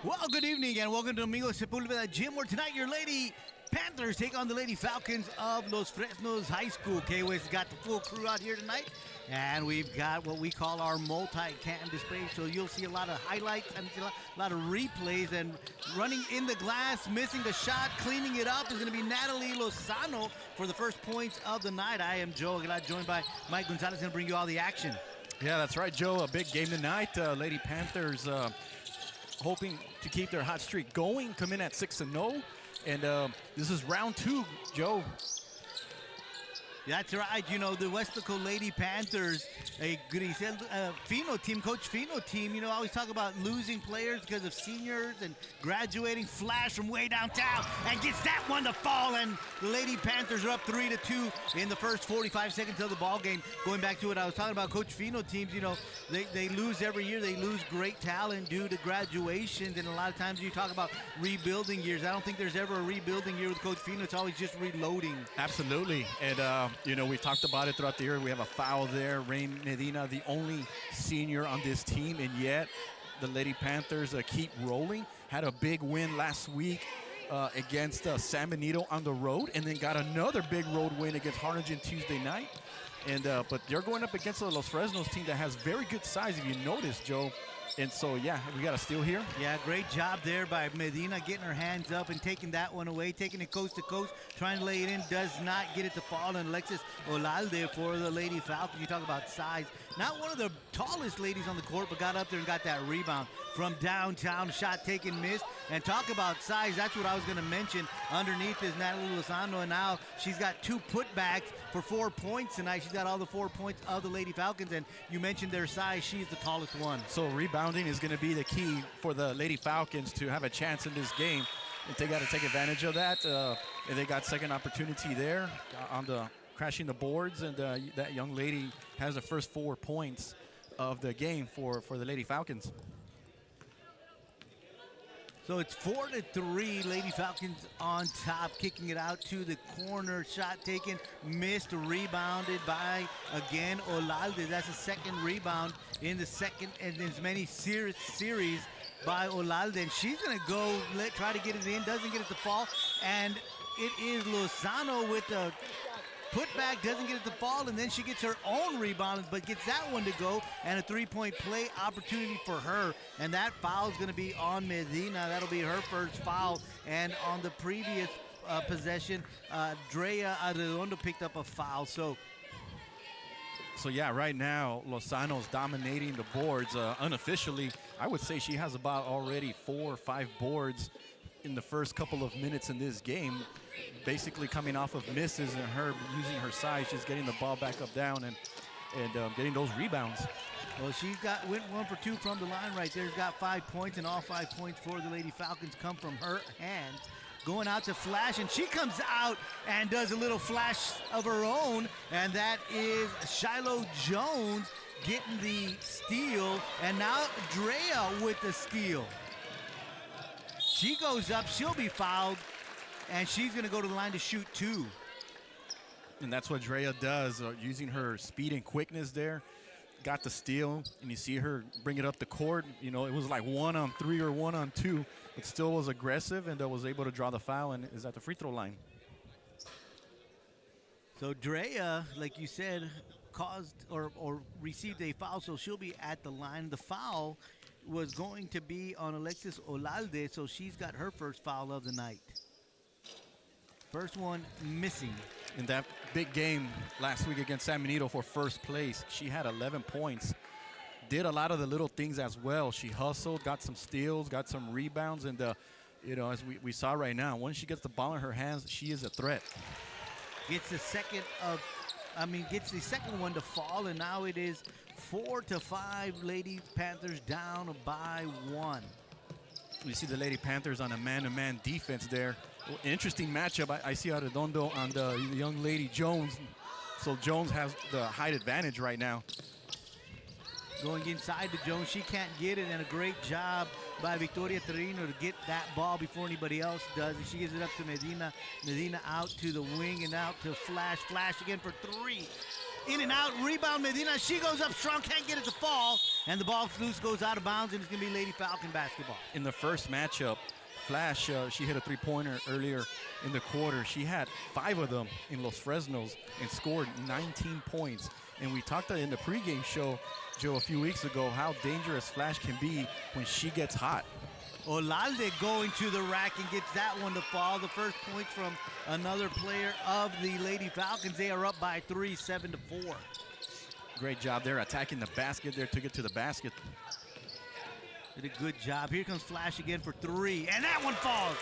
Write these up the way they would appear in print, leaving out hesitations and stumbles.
Well, good evening and welcome to Domingo Sepulveda Gym, where tonight your Lady Panthers take on the Lady Falcons of Los Fresnos High School. KWES has got the full crew out here tonight, and we've got what we call our multi-cam display, so you'll see a lot of highlights and a lot of replays, and running in the glass, missing the shot, cleaning it up is going to be Natalie Lozano for the first points of the night. I am Joe Aguilar, joined by Mike Gonzalez, going to bring you all the action. Yeah, that's right, Joe. A big game tonight. Lady Panthers hoping to keep their hot streak going, come in at 6-0. And this is round 2, Joe. That's right. You know, the Weslaco Lady Panthers, a Fino team, Coach Fino team, you know, always talk about losing players because of seniors and graduating. Flash from way downtown and gets that one to fall. And the Lady Panthers are up 3-2 in the first 45 seconds of the ball game. Going back to what I was talking about, Coach Fino teams, you know, they lose every year. They lose great talent due to graduations. And a lot of times you talk about rebuilding years. I don't think there's ever a rebuilding year with Coach Fino. It's always just reloading. Absolutely. And, you know, we talked about it throughout the year. We have a foul there. Rain Medina, the only senior on this team, and yet the Lady Panthers keep rolling. Had a big win last week against San Benito on the road, and then got another big road win against Harlingen Tuesday night. And but they're going up against the Los Fresnos team that has very good size, if you notice, Joe. And so, yeah, we got a steal here. Yeah, great job there by Medina, getting her hands up and taking that one away, taking it coast to coast, trying to lay it in, does not get it to fall. And Alexis Olalde for the Lady Falcons. You talk about size. Not one of the tallest ladies on the court, but got up there and got that rebound from downtown. Shot taken, missed. And talk about size, that's what I was going to mention. Underneath is Natalie Lozano, and now she's got 2 putbacks for 4 points tonight. She's got all the 4 points of the Lady Falcons, and you mentioned their size. She's the tallest one. So rebounding is going to be the key for the Lady Falcons to have a chance in this game. And they got to take advantage of that. And they got second opportunity there on the crashing the boards, and that young lady has the first 4 points of the game for the Lady Falcons. So it's 4-3, Lady Falcons on top, kicking it out to the corner. Shot taken, missed, rebounded by, again, Olalde. That's the second rebound in the second and as many series by Olalde. And she's going to go try to get it in, doesn't get it to fall. And it is Lozano with the putback, doesn't get it to fall, and then she gets her own rebound, but gets that one to go, and a 3-point play opportunity for her. And that foul is going to be on Medina. That'll be her first foul. And on the previous possession, Drea Arredondo picked up a foul. So yeah, right now, Lozano's dominating the boards. Unofficially, I would say she has about already 4 or 5 boards in the first couple of minutes in this game, basically coming off of misses and her using her size, just getting the ball back up down and getting those rebounds. Well, she went 1 for 2 from the line right there. She's got 5 points, and all 5 points for the Lady Falcons come from her hands. Going out to Flash, and she comes out and does a little flash of her own, and that is Shiloh Jones getting the steal, and now Drea with the steal. She goes up, she'll be fouled, and she's going to go to the line to shoot 2. And that's what Drea does, using her speed and quickness there. Got the steal, and you see her bring it up the court. You know, it was like 1-on-3 or 1-on-2, but still was aggressive and was able to draw the foul and is at the free throw line. So Drea, like you said, caused or received a foul, so she'll be at the line. The foul was going to be on Alexis Olalde, so she's got her first foul of the night. First one missing. In that big game last week against San Benito for first place, she had 11 points. Did a lot of the little things as well. She hustled, got some steals, got some rebounds, and you know, as we saw right now, once she gets the ball in her hands, she is a threat. Gets the second one to fall, and now it is 4-5. Lady Panthers down by 1. You see the Lady Panthers on a man-to-man defense there. Interesting matchup. I see Arredondo on the young lady Jones. So Jones has the height advantage right now. Going inside to Jones. She can't get it, and a great job by Victoria Terreno to get that ball before anybody else does. And she gives it up to Medina. Medina out to the wing and out to Flash. Flash again for 3. In and out, rebound Medina. She goes up strong, can't get it to fall. And the ball loose, goes out of bounds, and it's going to be Lady Falcon basketball. In the first matchup, Flash, she hit a three-pointer earlier in the quarter. She had 5 of them in Los Fresnos and scored 19 points. And we talked in the pregame show, Joe, a few weeks ago, how dangerous Flash can be when she gets hot. Olalde going to the rack and gets that one to fall. The first point from another player of the Lady Falcons. They are up by 3, 7-4. Great job there, attacking the basket there to get to the basket. Did a good job. Here comes Flash again for 3, and that one falls.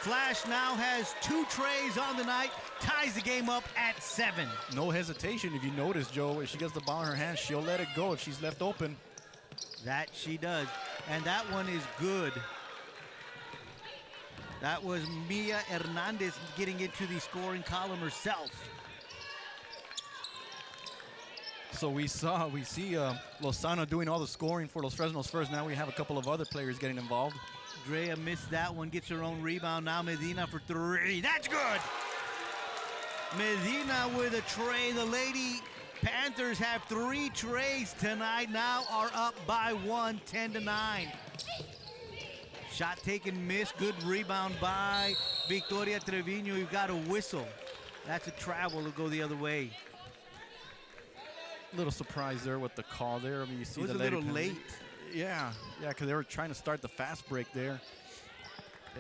Flash now has 2 trays on the night, ties the game up at 7. No hesitation. If you notice, Joe, if she gets the ball in her hands, she'll let it go if she's left open. That she does, and that one is good. That was Mia Hernandez getting into the scoring column herself. So we see Lozano doing all the scoring for Los Fresnos first. Now we have a couple of other players getting involved. Drea missed that one, gets her own rebound. Now Medina for 3. That's good. Medina with a tray. The Lady Panthers have 3 trays tonight. Now are up by 1, 10-9. Shot taken, missed. Good rebound by Victoria Trevino. You've got a whistle. That's a travel to go the other way. Little surprise there with the call there. I mean, you see it was the a little late. Yeah, because they were trying to start the fast break there.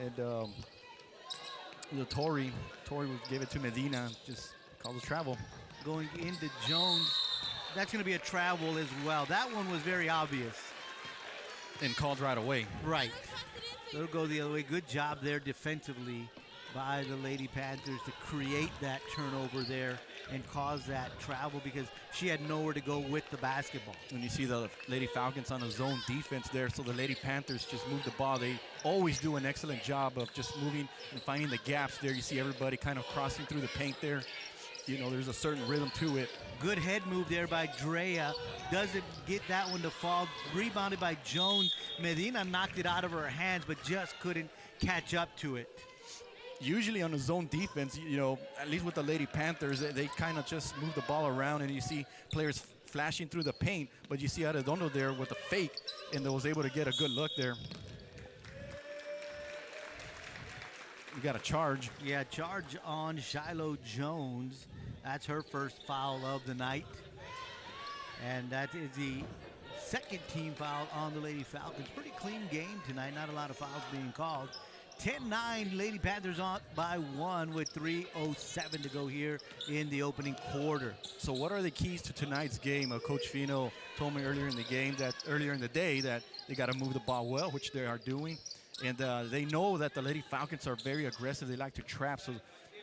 And Tori gave it to Medina, just called a travel. Going into Jones, that's going to be a travel as well. That one was very obvious. And called right away. Right. It'll go the other way. Good job there defensively by the Lady Panthers to create that turnover there and cause that travel because she had nowhere to go with the basketball. When you see the Lady Falcons on a zone defense there, so the Lady Panthers just move the ball. They always do an excellent job of just moving and finding the gaps there. You see everybody kind of crossing through the paint there. You know, there's a certain rhythm to it. Good head move there by Drea. Doesn't get that one to fall. Rebounded by Jones. Medina knocked it out of her hands, but just couldn't catch up to it. Usually on a zone defense, you know, at least with the Lady Panthers, they kind of just move the ball around and you see players flashing through the paint, but you see Arredondo there with a fake and was able to get a good look there. We got a charge. Yeah, charge on Shiloh Jones. That's her first foul of the night. And that is the second team foul on the Lady Falcons. Pretty clean game tonight, not a lot of fouls being called. 10-9, Lady Panthers on by 1 with 3:07 to go here in the opening quarter. So what are the keys to tonight's game? Coach Fino told me earlier in the day that they got to move the ball well, which they are doing. And they know that the Lady Falcons are very aggressive. They like to trap, so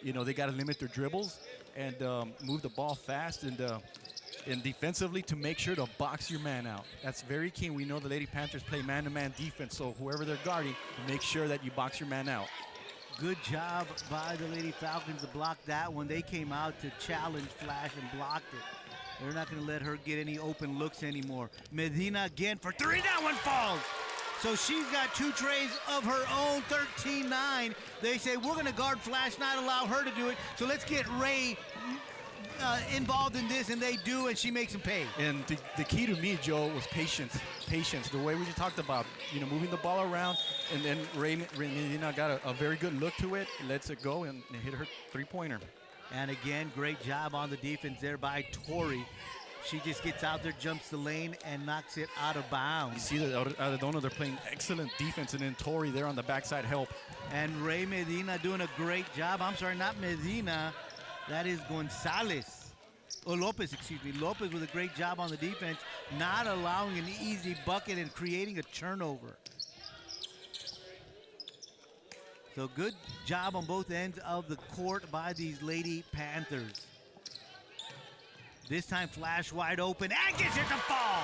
you know they got to limit their dribbles and move the ball fast and defensively to make sure to box your man out. That's very key. We know the Lady Panthers play man-to-man defense, so whoever they're guarding, make sure that you box your man out. Good job by the Lady Falcons to block that one. They came out to challenge Flash and blocked it. They're not going to let her get any open looks anymore. Medina again for 3. That one falls. So she's got 2 trays of her own, 13-9. They say, we're going to guard Flash, not allow her to do it. So let's get Ray involved in this, and they do, and she makes them pay. And the key to me, Joe, was patience. Patience, the way we just talked about, you know, moving the ball around, and then Ray Medina got a very good look to it, lets it go, and hit her 3-pointer. And again, great job on the defense there by Tori. She just gets out there, jumps the lane, and knocks it out of bounds. You see that Arredondo, they're playing excellent defense, and then Tori there on the backside help. And Ray Medina doing a great job. I'm sorry, not Medina. That is Gonzalez. Oh, Lopez, excuse me. Lopez with a great job on the defense, not allowing an easy bucket and creating a turnover. So good job on both ends of the court by these Lady Panthers. This time Flash wide open and gets it to fall.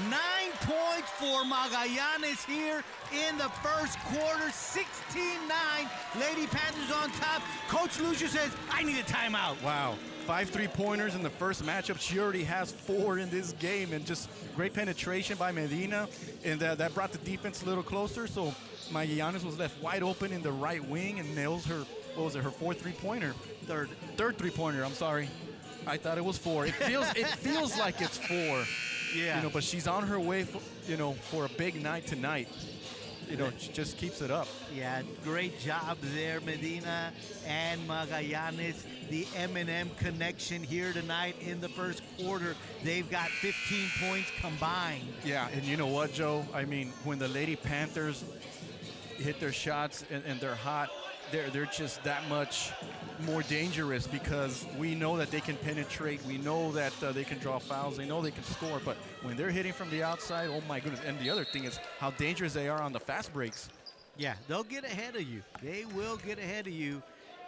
9 points for Magallanes here in the first quarter. 16-9. Lady Panthers on top. Coach Lucia says, I need a timeout. Wow. 5 3-pointers in the first matchup. She already has 4 in this game, and just great penetration by Medina, and that brought the defense a little closer. So Magallanes was left wide open in the right wing and nails her, what was it, her 4th 3-pointer? Third 3-pointer, I'm sorry. I thought it was 4. It feels like it's 4. Yeah. You know, but she's on her way, for a big night tonight. You know, she just keeps it up. Yeah, great job there, Medina and Magallanes. The M&M connection here tonight in the first quarter. They've got 15 points combined. Yeah, and you know what, Joe? I mean, when the Lady Panthers hit their shots and they're hot, they're just that much more dangerous because we know that they can penetrate. We know that they can draw fouls. They know they can score. But when they're hitting from the outside, oh, my goodness. And the other thing is how dangerous they are on the fast breaks. Yeah, they'll get ahead of you. They will get ahead of you,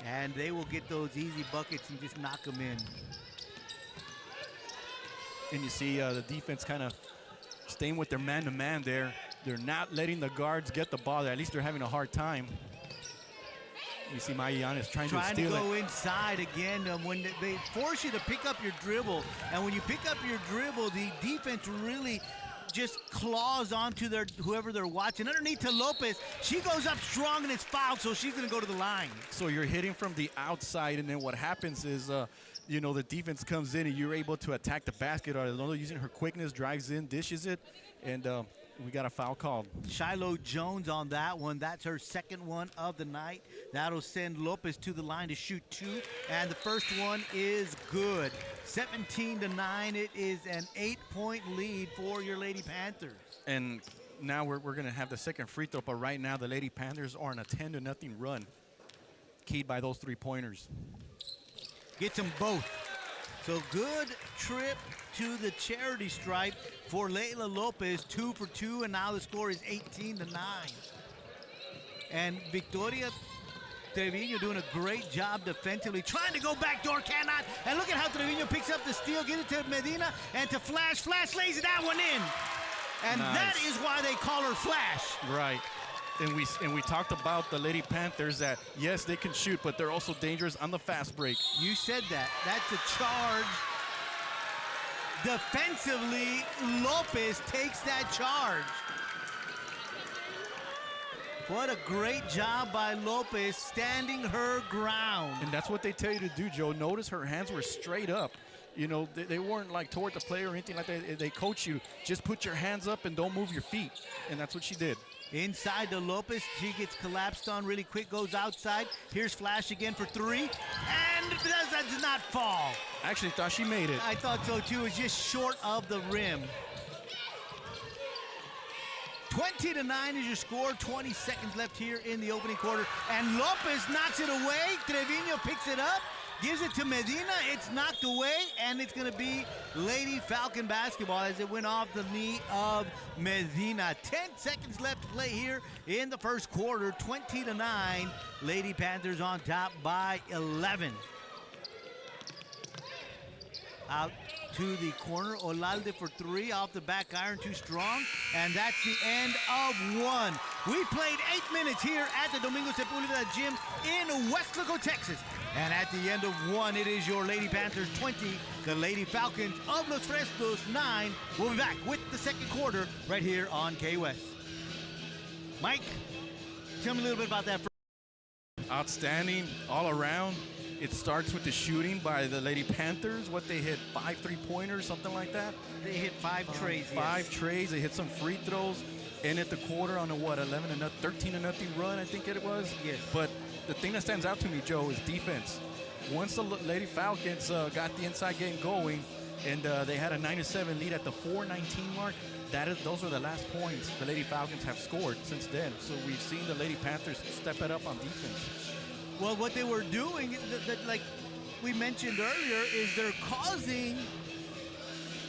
and they will get those easy buckets and just knock them in. And you see the defense kind of staying with their man-to-man there. They're not letting the guards get the ball. At least they're having a hard time. You see Magallanes trying to steal it. Trying to go inside again when they force you to pick up your dribble. And when you pick up your dribble, the defense really just claws onto whoever they're watching. Underneath to Lopez. She goes up strong and it's fouled, so she's going to go to the line. So you're hitting from the outside, and then what happens is, the defense comes in and you're able to attack the basket. Or using her quickness, drives in, dishes it, and we got a foul called. Shiloh Jones on that one. That's her second one of the night. That'll send Lopez to the line to shoot 2. And the first one is good. 17-9. It is an 8-point lead for your Lady Panthers. And now we're going to have the second free throw. But right now the Lady Panthers are on a 10-0 run. Keyed by those 3-pointers. Gets them both. So good trip to the charity stripe for Layla Lopez, 2 for 2, and now the score is 18-9. And Victoria Trevino doing a great job defensively, trying to go backdoor, cannot. And look at how Trevino picks up the steal, get it to Medina, and to Flash. Flash lays that one in. And nice. That is why they call her Flash. Right. And we talked about the Lady Panthers that, yes, they can shoot, but they're also dangerous on the fast break. You said that. That's a charge. Defensively, Lopez takes that charge. What a great job by Lopez, standing her ground. And that's what they tell you to do, Joe. Notice her hands were straight up. You know, they weren't like toward the player or anything like that. They coach you, just put your hands up and don't move your feet. And that's what she did. Inside to Lopez, she gets collapsed on really quick, goes outside. Here's Flash again for 3, and that does not fall. I actually thought she made it. I thought so too, it's just short of the rim. 20-9 is your score, 20 seconds left here in the opening quarter, and Lopez knocks it away. Trevino picks it up, gives it to Medina, it's knocked away, and it's gonna be Lady Falcon basketball as it went off the knee of Medina. 10 seconds left to play here in the first quarter, 20-9. Lady Panthers on top by 11. Out to the corner, Olalde for 3, off the back iron, too strong, and that's the end of 1. We've played 8 minutes here at the Domingo Sepulveda Gym in Weslaco, Texas. And at the end of 1, it is your Lady Panthers 20, the Lady Falcons of Los Fresnos 9. We'll be back with the second quarter right here on KWES. Mike, tell me a little bit about that. Outstanding all around. It starts with the shooting by the Lady Panthers. What they hit, 5 3-pointers, something like that? They hit 5 trays, 5 trays. They hit some free throws. And at the quarter on a 13-0 run, I think it was. Yes. But the thing that stands out to me, Joe, is defense. Once the Lady Falcons got the inside game going, and they had a 9-7 lead at the 4:19 mark, those are the last points the Lady Falcons have scored since then. So we've seen the Lady Panthers step it up on defense. Well, what they were doing, like we mentioned earlier, is they're causing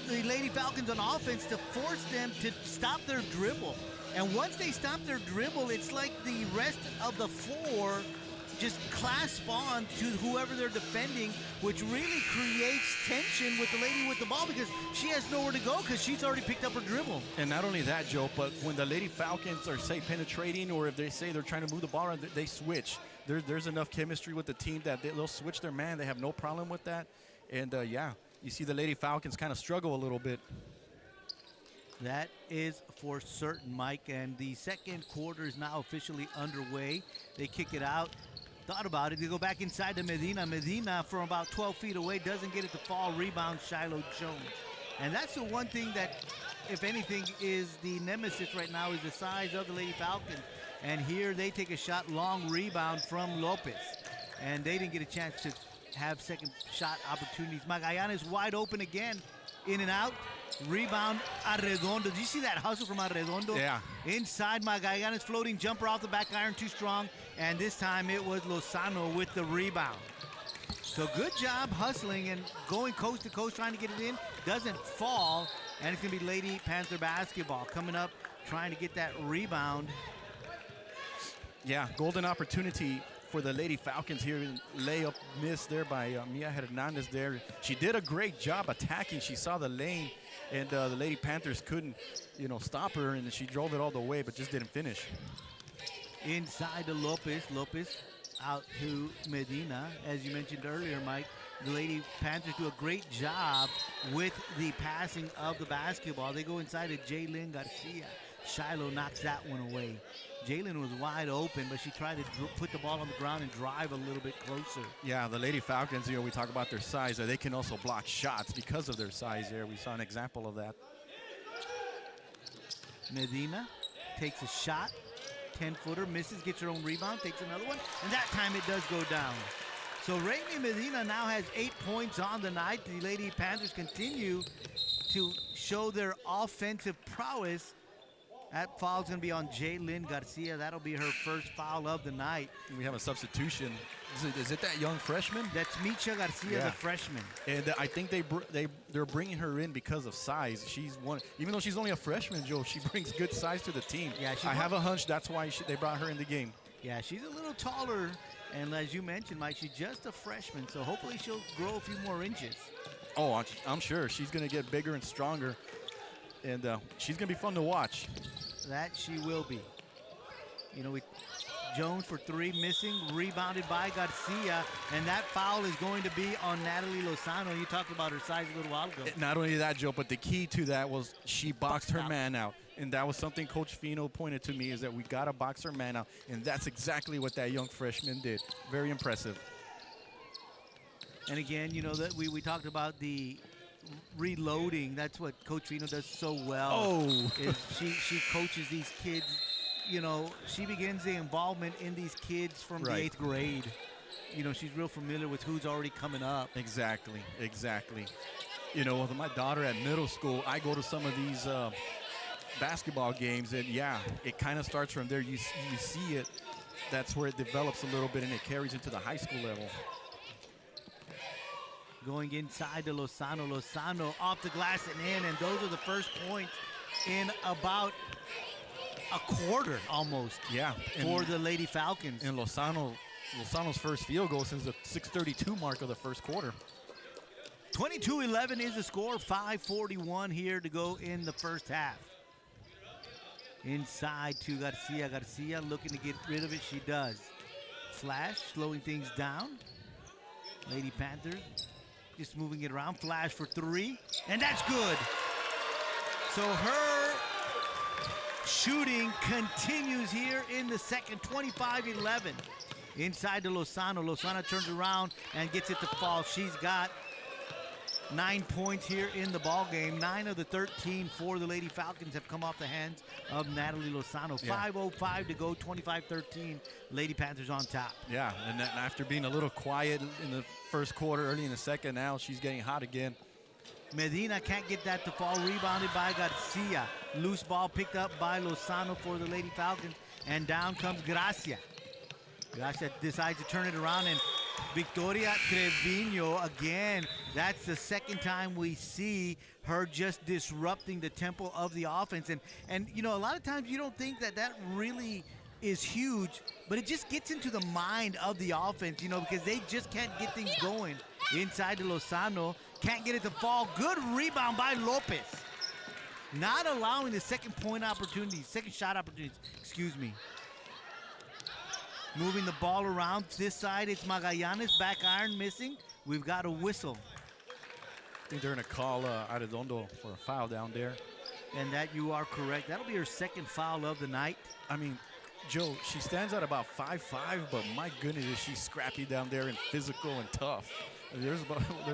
the Lady Falcons on offense to force them to stop their dribble. And once they stop their dribble, it's like the rest of the floor just clasp on to whoever they're defending, which really creates tension with the lady with the ball because she has nowhere to go because she's already picked up her dribble. And not only that, Joe, but when the Lady Falcons are, say, penetrating, or if they say they're trying to move the ball around, they switch. There's enough chemistry with the team that they'll switch their man. They have no problem with that. And, yeah, you see the Lady Falcons kind of struggle a little bit. That is for certain, Mike. And the second quarter is now officially underway. They kick it out thought about it. They go back inside to Medina. Medina, from about 12 feet away, doesn't get it to fall. Rebound, Shiloh Jones. And that's the one thing that, if anything, is the nemesis right now is the size of the Lady Falcons. And here they take a shot, long rebound from Lopez. And they didn't get a chance to have second shot opportunities. Magallanes wide open again. In and out. Rebound, Arredondo. Did you see that hustle from Arredondo? Yeah. Inside, Magallanes floating jumper off the back iron, too strong. And this time it was Lozano with the rebound. So good job hustling and going coast to coast, trying to get it in. Doesn't fall. And it's going to be Lady Panther basketball coming up, trying to get that rebound. Yeah, golden opportunity for the Lady Falcons here. Layup missed there by Mia Hernandez there. She did a great job attacking. She saw the lane, and the Lady Panthers couldn't, stop her, and she drove it all the way, but just didn't finish. Inside to Lopez. Lopez out to Medina. As you mentioned earlier, Mike, the Lady Panthers do a great job with the passing of the basketball. They go inside to Jaylyn Garcia. Shiloh knocks that one away. Jaylyn was wide open, but she tried to put the ball on the ground and drive a little bit closer. Yeah, the Lady Falcons, we talk about their size. They can also block shots because of their size there. We saw an example of that. Medina takes a shot. 10-footer, misses, gets her own rebound, takes another one, and that time it does go down. So Raimi Medina now has 8 points on the night. The Lady Panthers continue to show their offensive prowess. That foul's going to be on Jaylyn Garcia. That'll be her first foul of the night. We have a substitution. Is it that young freshman? That's Micha Garcia, the freshman. And I think they're bringing her in because of size. She's one, even though she's only a freshman, Joe, she brings good size to the team. Yeah, I have a hunch that's why they brought her in the game. Yeah, she's a little taller, and as you mentioned, Mike, she's just a freshman, so hopefully she'll grow a few more inches. Oh, I'm sure she's going to get bigger and stronger, and she's going to be fun to watch. That she will be. Jones for three, missing, rebounded by Garcia, and that foul is going to be on Natalie Lozano. You talked about her size a little while ago. Not only that, Joe, but the key to that was she boxed her man out, and that was something Coach Fino pointed to me, is that we got to box her man out, and that's exactly what that young freshman did. Very impressive. And again, that we talked about the reloading. That's what Coach Fino does so well. Oh. Is she coaches these kids. She begins the involvement in these kids from the 8th grade. She's real familiar with who's already coming up. Exactly. With my daughter at middle school, I go to some of these basketball games, and yeah, it kind of starts from there. You see it. That's where it develops a little bit, and it carries into the high school level. Going inside to Lozano. Lozano off the glass and in, and those are the first points in about a quarter almost. Yeah. For the Lady Falcons. And Lozano's first field goal since the 6:32 mark of the first quarter. 22-11 is the score. 5:41 here to go in the first half. Inside to Garcia. Garcia looking to get rid of it. She does. Flash, slowing things down. Lady Panthers just moving it around. Flash for three, and that's good. So her shooting continues here in the second. 25-11. Inside to Lozano. Lozano turns around and gets it to fall. She's got 9 points here in the ball game. 9 of the 13 for the Lady Falcons have come off the hands of Natalie Lozano. 5:05 to go, 25-13. Lady Panthers on top. Yeah, and then after being a little quiet in the first quarter, early in the second, now she's getting hot again. Medina can't get that to fall. Rebounded by Garcia. Loose ball picked up by Lozano for the Lady Falcons. And down comes Gracia. Gracia decides to turn it around, and Victoria Trevino again. That's the second time we see her just disrupting the tempo of the offense. And a lot of times you don't think that really is huge, but it just gets into the mind of the offense, because they just can't get things going. Inside to Lozano. Can't get it to fall. Good rebound by Lopez. Not allowing the second shot opportunities, excuse me. Moving the ball around. This side, it's Magallanes. Back iron missing. We've got a whistle. I think they're going to call Arredondo for a foul down there. And that you are correct. That'll be her second foul of the night. I mean, Joe, she stands at about 5'5", but my goodness, is she scrappy down there and physical and tough. There's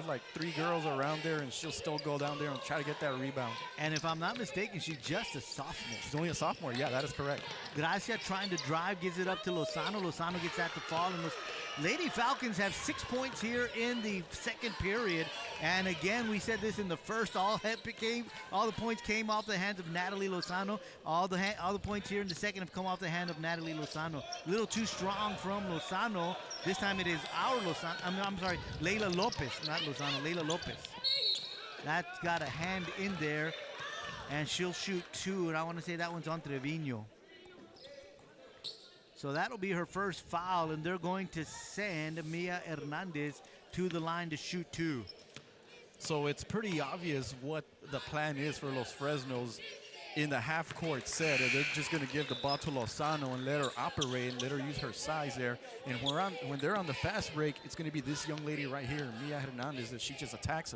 like 3 girls around there, and she'll still go down there and try to get that rebound. And if I'm not mistaken, she's just a sophomore. She's only a sophomore. Yeah, that is correct. Gracia trying to drive, gives it up to Lozano. Lozano gets that to fall. And Lady Falcons have 6 points here in the second period. And again, we said this in the first. All the points came off the hands of Natalie Lozano. All the points here in the second have come off the hand of Natalie Lozano. A little too strong from Lozano. This time it is our Lozano. I'm sorry, Leila Lopez, not Lozano. Leila Lopez. That's got a hand in there, and she'll shoot 2. And I want to say that one's on Trevino. So that'll be her first foul, and they're going to send Mia Hernandez to the line to shoot 2. So it's pretty obvious what the plan is for Los Fresnos in the half-court set. They're just going to give the ball to Lozano and let her operate and let her use her size there. And when they're on the fast break, it's going to be this young lady right here, Mia Hernandez, that she just attacks,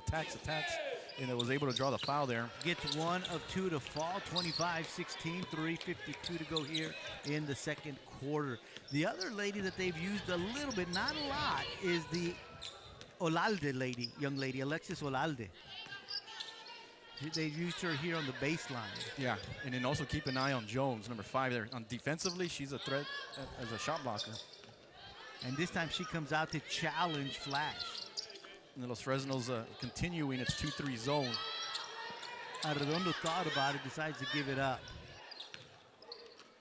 and it was able to draw the foul there. Gets 1 of 2 to fall, 25-16, 3:52 to go here in the second quarter. The other lady that they've used a little bit, not a lot, is the Olalde young lady, Alexis Olalde. They used her here on the baseline. Yeah, and then also keep an eye on Jones, number 5 there. Defensively, she's a threat as a shot blocker. And this time she comes out to challenge Flash. And Los Fresnos continuing its 2-3 zone. Arredondo thought about it, decides to give it up.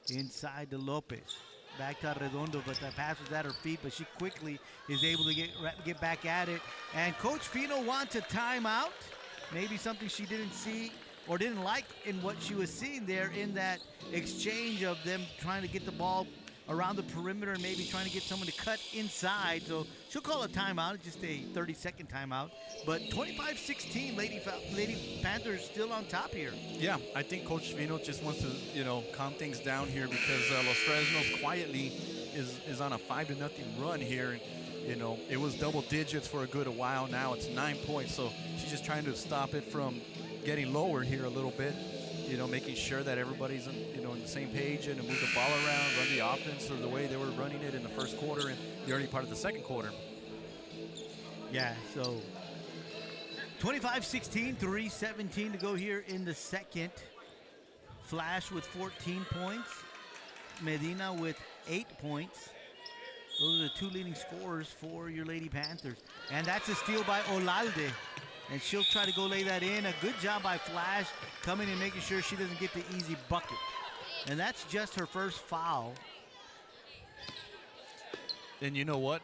Inside to Lopez. Back to Arredondo, but the pass was at her feet, but she quickly is able to get back at it. And Coach Fino wants a timeout. Maybe something she didn't see or didn't like in what she was seeing there in that exchange of them trying to get the ball around the perimeter and maybe trying to get someone to cut inside. So she'll call a timeout, just a 30-second timeout. But 25-16, Lady Panthers still on top here. Yeah, I think Coach Fino just wants to, calm things down here because Los Fresnos quietly is on a 5-0 run here. And, it was double digits for a good while. Now it's 9 points. So she's just trying to stop it from getting lower here a little bit. Making sure that everybody's on the same page and move the ball around, run the offense or the way they were running it in the first quarter and the early part of the second quarter. Yeah, so 25-16, 3:17 to go here in the second. Flash with 14 points. Medina with 8 points. Those are the 2 leading scorers for your Lady Panthers. And that's a steal by Olalde. And she'll try to go lay that in. A good job by Flash coming and making sure she doesn't get the easy bucket. And that's just her first foul. And you know what,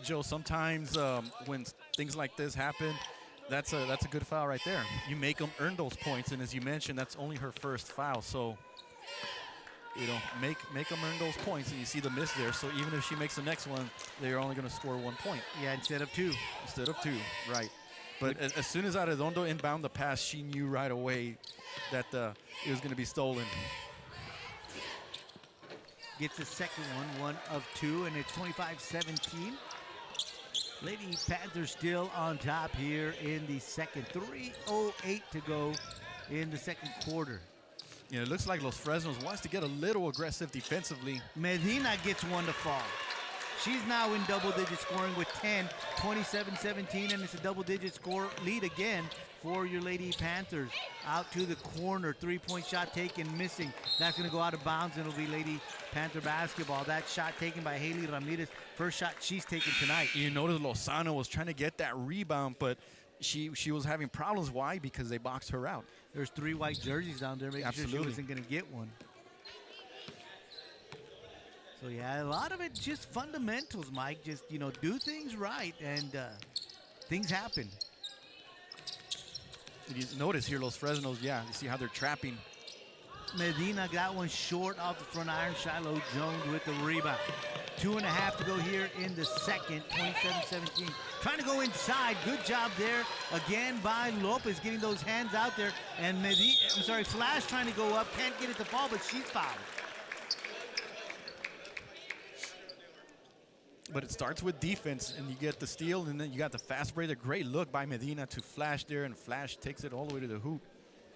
Joe? Sometimes when things like this happen, that's a good foul right there. You make them earn those points. And as you mentioned, that's only her first foul. So, make them earn those points. And you see the miss there. So even if she makes the next one, they're only going to score 1 point. Yeah, instead of 2. Instead of 2, right. But as soon as Arredondo inbound the pass, she knew right away that it was going to be stolen. Gets the second one, 1 of 2, and it's 25-17. Lady Panthers still on top here in the second. 3:08 to go in the second quarter. It looks like Los Fresnos wants to get a little aggressive defensively. Medina gets 1 to fall. She's now in double-digit scoring with 10, 27-17, and it's a double-digit score lead again for your Lady Panthers. Out to the corner, 3-point shot taken, missing. That's going to go out of bounds, and it'll be Lady Panther basketball. That shot taken by Haley Ramirez, first shot she's taken tonight. You notice Lozano was trying to get that rebound, but she was having problems. Why? Because they boxed her out. There's 3 white jerseys down there, making sure she wasn't going to get one. So, yeah, a lot of it just fundamentals, Mike. Just, do things right, and things happen. And you notice here, Los Fresnos, you see how they're trapping. Medina got one short off the front iron. Shiloh Jones with the rebound. 2.5 to go here in the second, 27-17. Trying to go inside. Good job there again by Lopez, getting those hands out there. And Flash trying to go up. Can't get it to fall, but she's fouled. But it starts with defense, and you get the steal, and then you got the fast break. A great look by Medina to Flash there, and Flash takes it all the way to the hoop.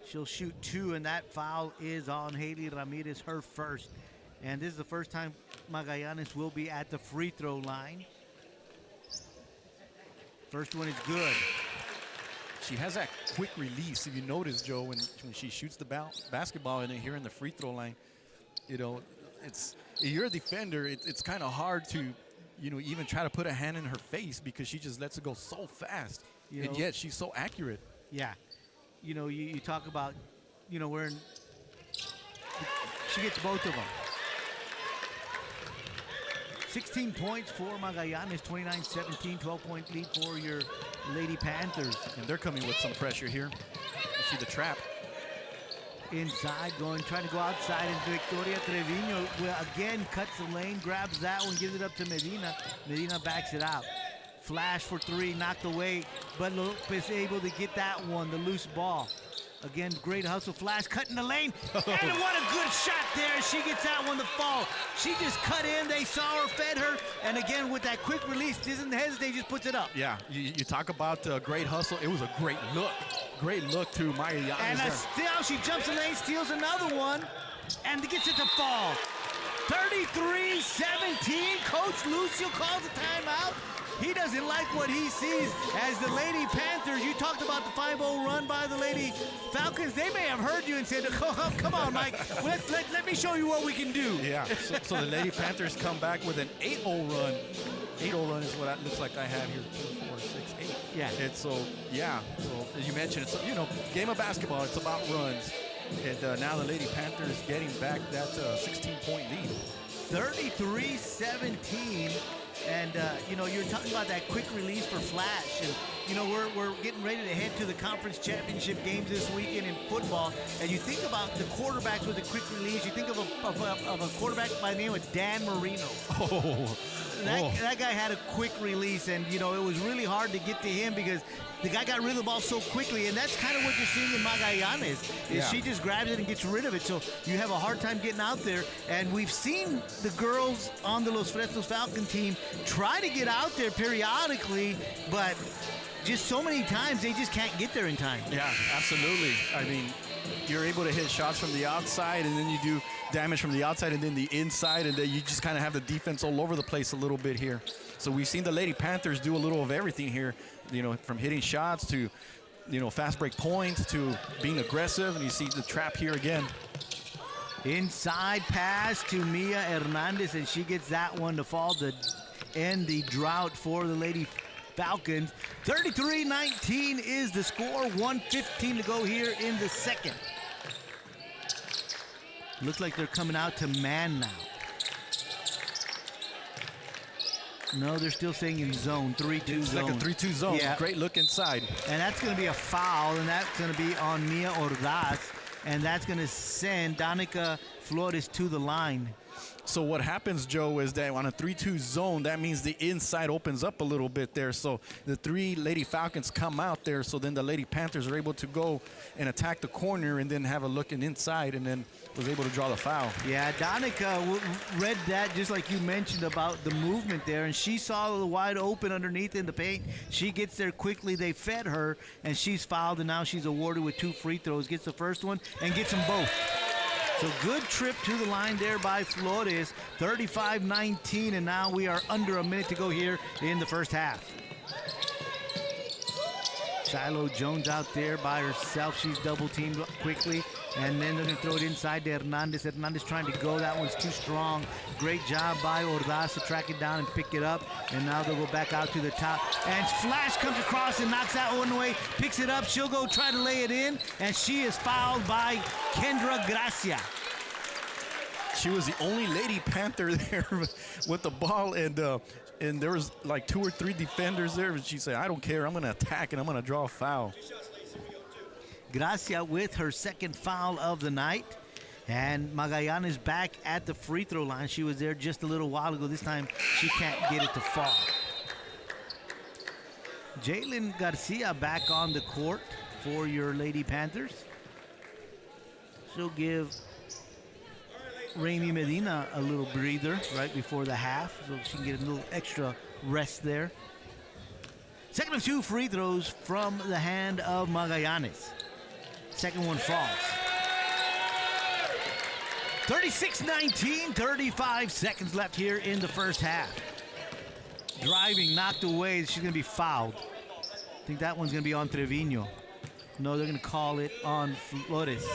She'll shoot 2, and that foul is on Haley Ramirez, her first. And this is the first time Magallanes will be at the free throw line. First one is good. She has that quick release. If you notice, Joe, when she shoots the basketball and then here in the free throw line, you know, if you're a defender, it's kind of hard to, you know, even try to put a hand in her face because she just lets it go so fast. And yet she's so accurate. Yeah. You know, you talk about, you know, she gets both of them. 16 points for Magallanes, 29-17, 12-point lead for your Lady Panthers. And they're coming with some pressure here. You see the trap. Inside, trying to go outside, and Victoria Treviño again cuts the lane, grabs that one, gives it up to Medina. Medina backs it out. Flash for three, knocked away, but Lopez able to get that one, the loose ball. Again, great hustle, Flash cutting the lane, and what a good shot there. She gets that one to fall. She just cut in, they saw her, fed her, and again, with that quick release, doesn't hesitate, just puts it up. Yeah, you talk about great hustle. It was a great look. Great look to Magallanes. And still, she jumps the lane, steals another one, and gets it to fall. 33-17, Coach Lucio calls a timeout. He doesn't like what he sees as the Lady Panthers. You talked about the 5-0 run by the Lady Falcons. They may have heard you and said, oh, come on, Mike. Let me show you what we can do. Yeah, so the Lady Panthers come back with an 8-0 run. 8-0 run is what it looks like I have here. 2, 4, 6, 8. Yeah. So as you mentioned, it's, you know, game of basketball. It's about runs. And now the Lady Panthers getting back that 16-point lead. 33-17. And, you know, you're talking about that quick release for Flash. And, you know, we're getting ready to head to the conference championship games this weekend in football. And you think about the quarterbacks with a quick release. You think of a quarterback by the name of Dan Marino. That guy had a quick release. And, you know, it was really hard to get to him because the guy got rid of the ball so quickly, and that's kind of what you're seeing in Magallanes, she just grabs it and gets rid of it. So you have a hard time getting out there. And we've seen the girls on the Los Fresnos Falcon team try to get out there periodically, but just so many times they just can't get there in time. Yeah, absolutely. I mean, you're able to hit shots from the outside, and then you do damage from the outside and then the inside, and then you just kind of have the defense all over the place a little bit here. So we've seen the Lady Panthers do a little of everything here, you know, from hitting shots to, you know, fast break points to being aggressive, and you see the trap here again. Inside pass to Mia Hernandez, and she gets that one to fall to end the drought for the Lady Falcons. 33-19 is the score, 1:15 to go here in the second. Looks like they're coming out to man now. No, they're still staying in zone, 3-2 zone. Like a 3-2 zone. Yeah. Great look inside. And that's going to be a foul, and that's going to be on Mia Ordaz, and that's going to send Danica Flores to the line. So what happens, Joe, is that on a 3-2 zone, that means the inside opens up a little bit there. So the three Lady Falcons come out there, so then the Lady Panthers are able to go and attack the corner and then have a look inside, and then was able to draw the foul. Yeah, Danica read that just like you mentioned about the movement there, and she saw the wide open underneath in the paint. She gets there quickly. They fed her, and she's fouled, and now she's awarded with 2 free throws. Gets the first one and gets them both. So good trip to the line there by Flores, 35-19, and now we are under a minute to go here in the first half. Shiloh Jones out there by herself. She's double teamed quickly, and then they're going to throw it inside to Hernandez. Hernandez trying to go. That one's too strong. Great job by Ordaz to track it down and pick it up, and now they'll go back out to the top. And Flash comes across and knocks that one away, picks it up. She'll go try to lay it in, and she is fouled by Kendra Gracia. She was the only Lady Panther there with the ball, and there was like 2 or 3 defenders there, and she said, I don't care, I'm going to attack, and I'm going to draw a foul. Gracia with her second foul of the night, and Magallanes back at the free throw line. She was there just a little while ago. This time she can't get it to fall. Jalen Garcia back on the court for your Lady Panthers. She'll give Raimi Medina a little breather right before the half, so she can get a little extra rest there. Second of 2 free throws from the hand of Magallanes. Second one falls. 36-19, 35 seconds left here in the first half. Driving, knocked away. She's going to be fouled. I think that one's going to be on Trevino. No, they're going to call it on Flores.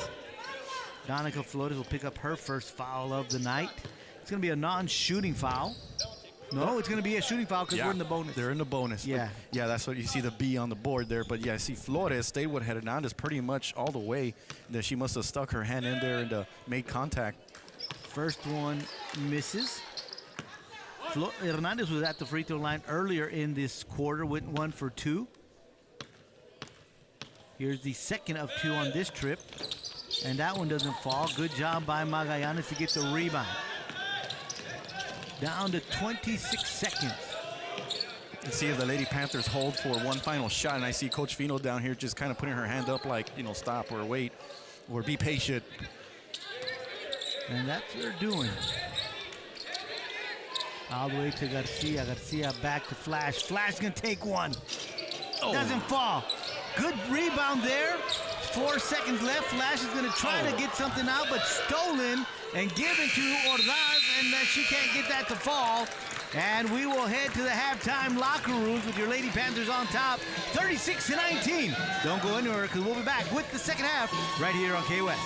Danica Flores will pick up her first foul of the night. It's going to be a non-shooting foul. No, it's going to be a shooting foul because we're in the bonus. They're in the bonus. Yeah. But yeah, that's what you see the B on the board there. But yeah, I see Flores stayed with Hernandez pretty much all the way. Then she must have stuck her hand in there and made contact. First one misses. Hernandez was at the free throw line earlier in this quarter, went 1 for 2. Here's the second of 2 on this trip. And that one doesn't fall. Good job by Magallanes to get the rebound. Down to 26 seconds. Let's see if the Lady Panthers hold for one final shot. And I see Coach Fino down here just kind of putting her hand up like, you know, stop or wait or be patient. And that's what they're doing. All the way to Garcia. Garcia back to Flash. Flash gonna take one. Oh. Doesn't fall. Good rebound there. 4 seconds left. Flash is gonna try to get something out, but stolen and given to Ordaz, and that she can't get that to fall. And we will head to the halftime locker rooms with your Lady Panthers on top, 36-19. Don't go anywhere because we'll be back with the second half right here on KWES.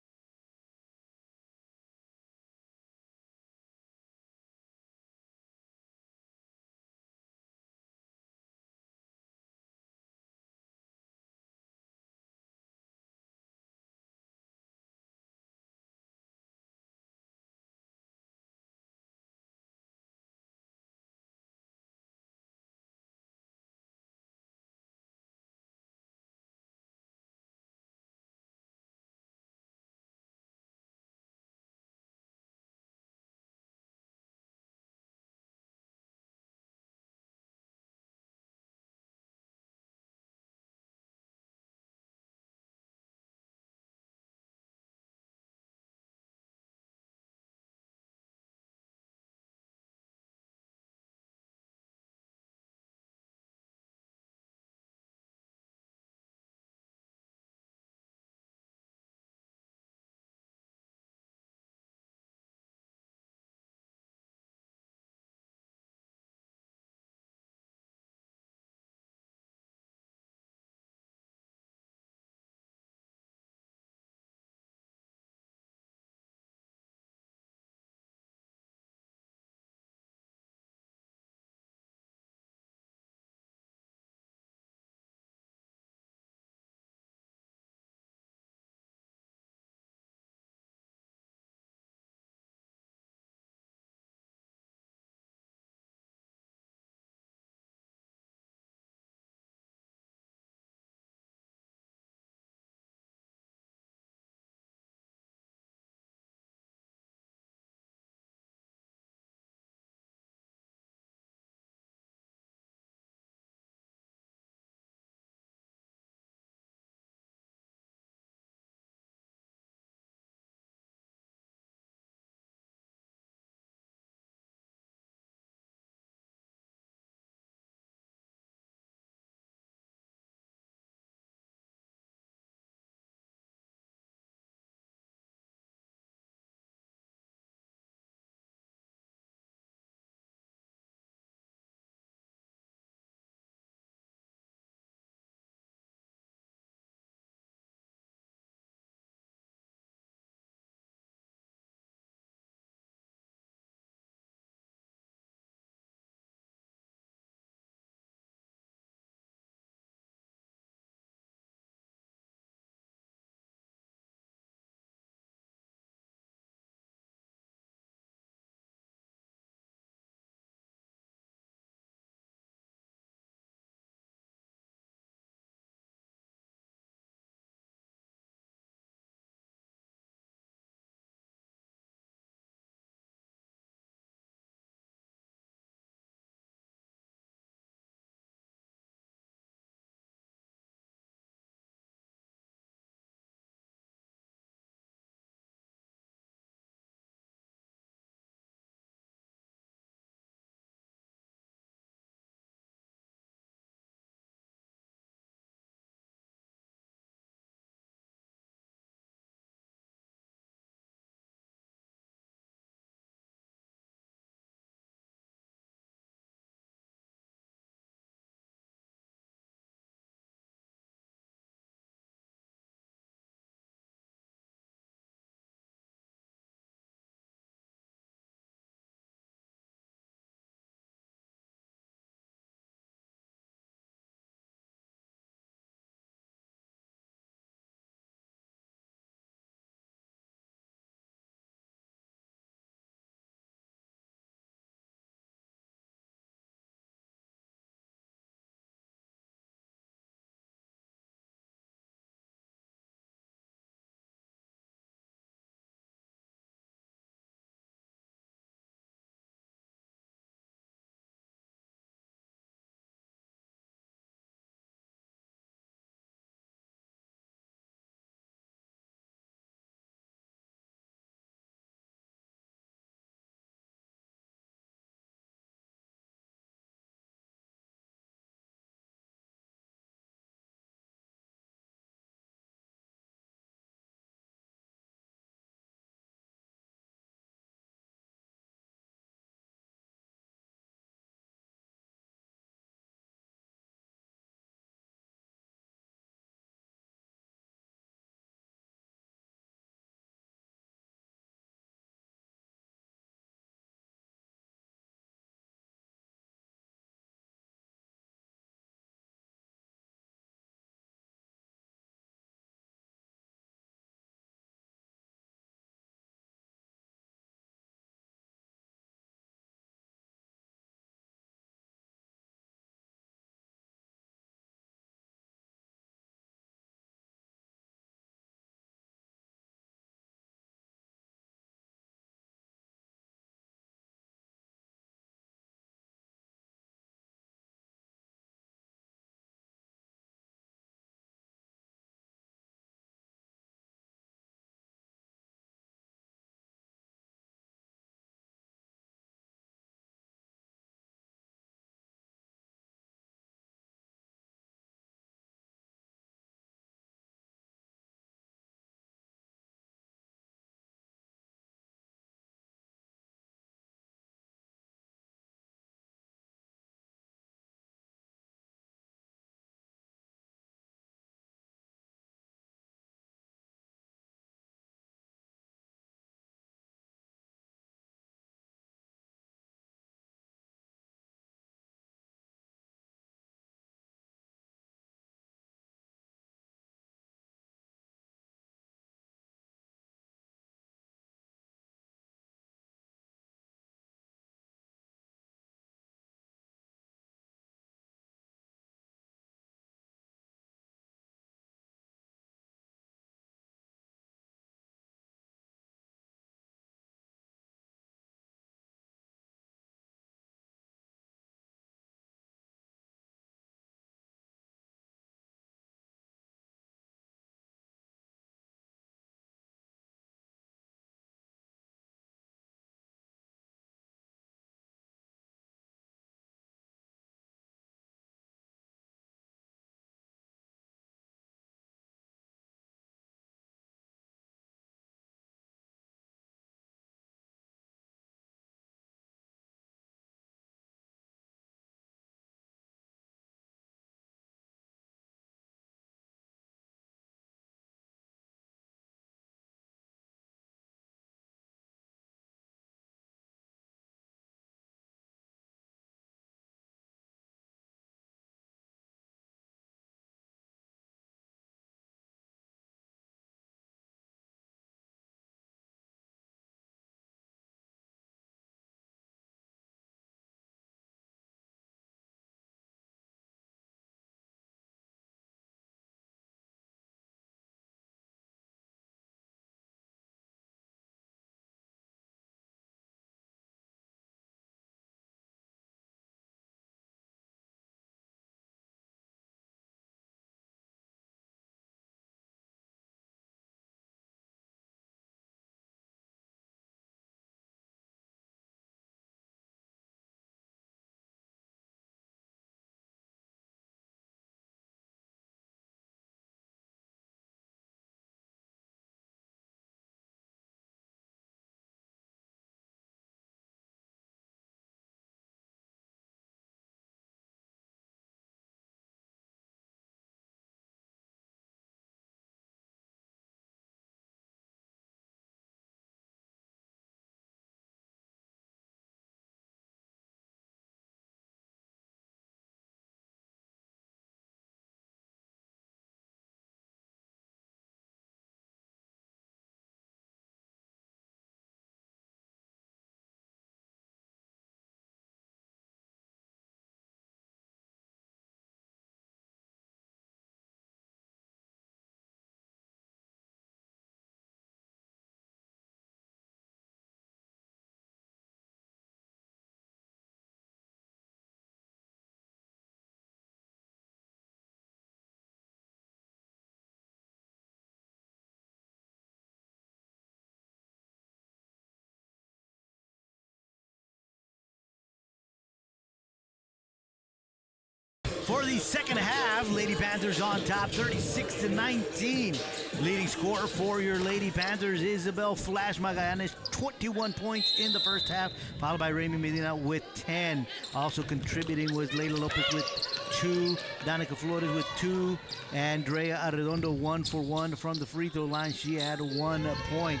For the second half, Lady Panthers on top, 36-19. Leading scorer for your Lady Panthers, Isabel Flash Magallanes, 21 points in the first half, followed by Raimi Medina with 10. Also contributing was Leila Lopez with 2, Danica Flores with 2, Andrea Arredondo 1 for 1 from the free throw line. She had 1 point.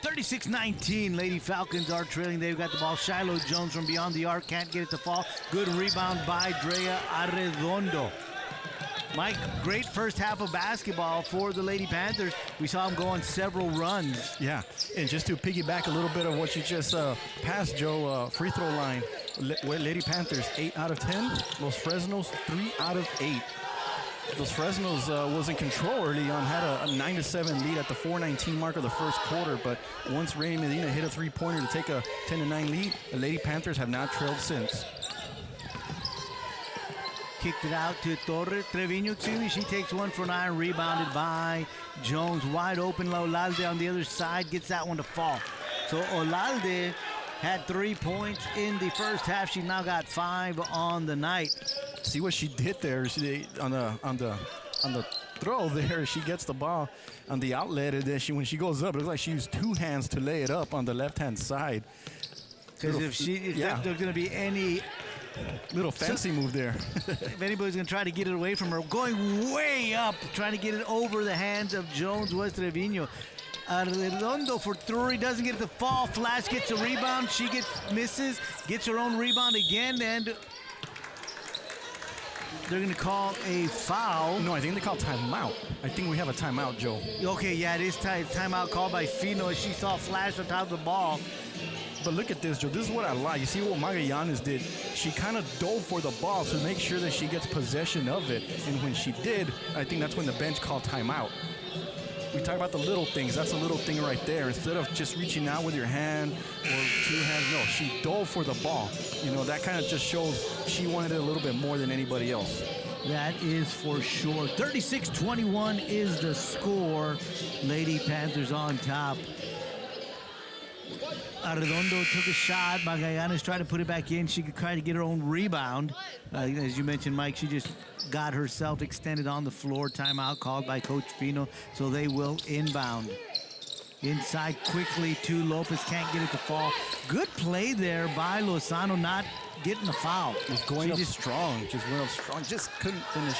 36-19, Lady Falcons are trailing. They've got the ball. Shiloh Jones from beyond the arc, can't get it to fall. Good rebound by Drea Arredondo. Mike, great first half of basketball for the Lady Panthers. We saw them go on several runs. Yeah, and just to piggyback a little bit of what you just passed, Joe, free throw line. Lady Panthers, 8 out of 10. Los Fresnos, 3 out of 8. Los Fresnos was in control early on, had a 9-7 lead at the 4:19 mark of the first quarter, but once Rainy Medina hit a three-pointer to take a 10-9 lead, the Lady Panthers have not trailed since. Kicked it out to Torre Treviño. She takes 1 for 9, rebounded by Jones. Wide open, Olalde on the other side gets that one to fall. So Olalde had 3 points in the first half. She now got 5 on the night. See what she did there. She, on the throw there, she gets the ball on the outlet, and then when she goes up, it looks like she used 2 hands to lay it up on the left-hand side. Because if there's going to be any little fancy move there. If anybody's going to try to get it away from her, going way up, trying to get it over the hands of Jones was Treviño. Arredondo for 3, doesn't get the fall. Flash gets a rebound. She misses, gets her own rebound again, and they're going to call a foul. No, I think they call timeout. I think we have a timeout, Joe. Okay, yeah, it is timeout called by Fino as she saw Flash on top of the ball. But look at this, Joe. This is what I like. You see what Magallanes did? She kind of dove for the ball to make sure that she gets possession of it. And when she did, I think that's when the bench called timeout. We talk about the little things. That's a little thing right there. Instead of just reaching out with your hand or 2 hands, no, she dove for the ball. You know, that kind of just shows she wanted it a little bit more than anybody else. That is for sure. 36-21 is the score. Lady Panthers on top. Arredondo took a shot. Magallanes tried to put it back in. She could try to get her own rebound. As you mentioned, Mike, she just got herself extended on the floor. Timeout called by Coach Fino, so they will inbound. Inside quickly to Lopez. Can't get it to fall. Good play there by Lozano, not getting the foul. Was going up strong. Just went up strong. Just couldn't finish.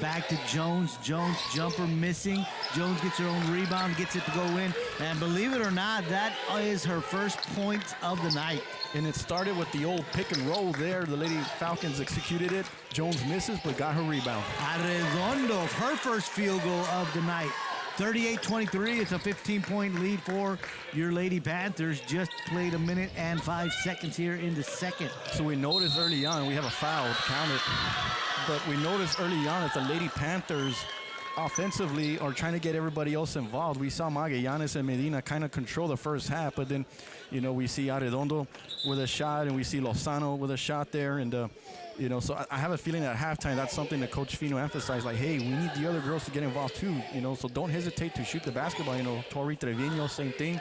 Back to Jones. Jones jumper missing. Jones gets her own rebound, gets it to go in. And believe it or not, that is her first point of the night. And it started with the old pick and roll there. The Lady Falcons executed it. Jones misses, but got her rebound. Arredondo, her first field goal of the night. 38-23, it's a 15-point lead for your Lady Panthers. Just played 1 minute and 5 seconds here in the second. So we noticed early on, we have a foul, count it. But we noticed early on that the Lady Panthers offensively are trying to get everybody else involved. We saw Magallanes and Medina kind of control the first half, but then, you know, we see Arredondo with a shot, and we see Lozano with a shot there, and you know, so I have a feeling at halftime that's something that Coach Fino emphasized, like, hey, we need the other girls to get involved too, you know, so don't hesitate to shoot the basketball. You know, Tori Treviño, same thing.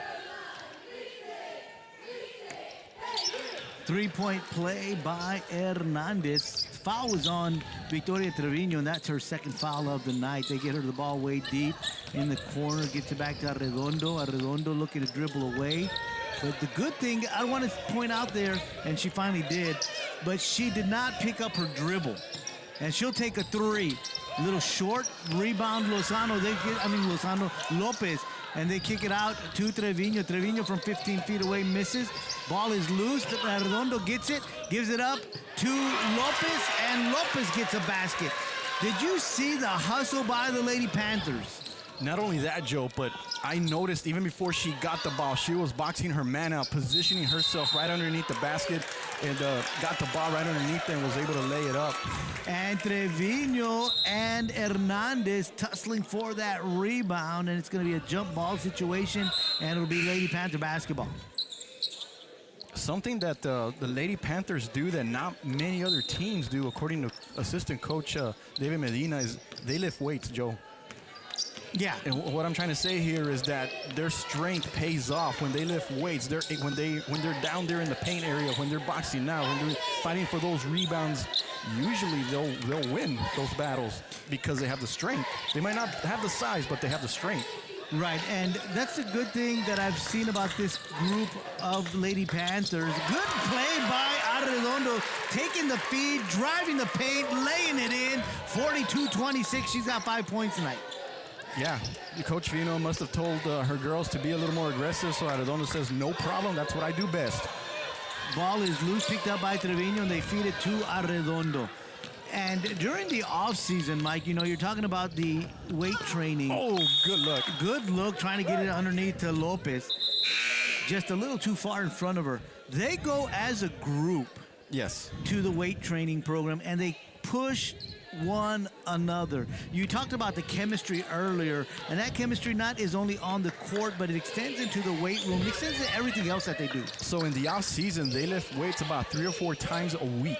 3-point play by Hernandez. Foul was on Victoria Treviño, and that's her second foul of the night. They get her the ball way deep in the corner, gets it back to Arredondo. Arredondo looking to dribble away. But the good thing, I want to point out there, and she finally did, but she did not pick up her dribble. And she'll take a 3. A little short, rebound Lozano. Lozano Lopez. And they kick it out to Treviño. Treviño from 15 feet away misses. Ball is loose. Arredondo gets it, gives it up to Lopez, and Lopez gets a basket. Did you see the hustle by the Lady Panthers? Not only that, Joe, but I noticed even before she got the ball, she was boxing her man out, positioning herself right underneath the basket, and got the ball right underneath there and was able to lay it up. And Treviño and Hernandez tussling for that rebound, and it's going to be a jump ball situation, and it'll be Lady Panther basketball. Something that the Lady Panthers do that not many other teams do, according to assistant coach David Medina, is they lift weights, Joe. Yeah. And what I'm trying to say here is that their strength pays off when they lift weights. When they're down there in the paint area, when they're boxing now, when they're fighting for those rebounds, usually they'll win those battles because they have the strength. They might not have the size, but they have the strength. Right, and that's a good thing that I've seen about this group of Lady Panthers. Good play by Arredondo, taking the feed, driving the paint, laying it in. 42-26, she's got 5 points tonight. Yeah, Coach Vino must have told her girls to be a little more aggressive, so Arredondo says, no problem, that's what I do best. Ball is loose, picked up by Trevino, and they feed it to Arredondo. And during the offseason, Mike, you know, you're talking about the weight training. Oh, good look. Good look, trying to get it underneath to Lopez. Just a little too far in front of her. They go as a group to the weight training program, and they push one another. You talked about the chemistry earlier, and that chemistry not is only on the court, but it extends into the weight room. It extends to everything else that they do. So in the offseason, they lift weights about 3 or 4 times a week.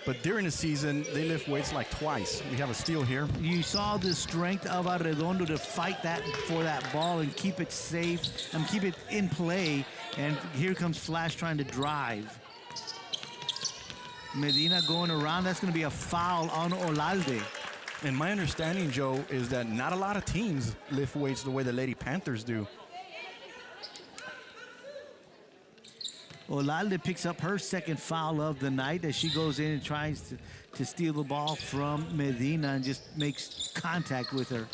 But during the season, they lift weights like twice. We have a steal here. You saw the strength of Arredondo to fight that for that ball and keep it safe and keep it in play. And here comes Flash trying to drive. Medina going around. That's going to be a foul on Olalde. And my understanding, Joe, is that not a lot of teams lift weights the way the Lady Panthers do. Olalde picks up her second foul of the night as she goes in and tries to steal the ball from Medina and just makes contact with her.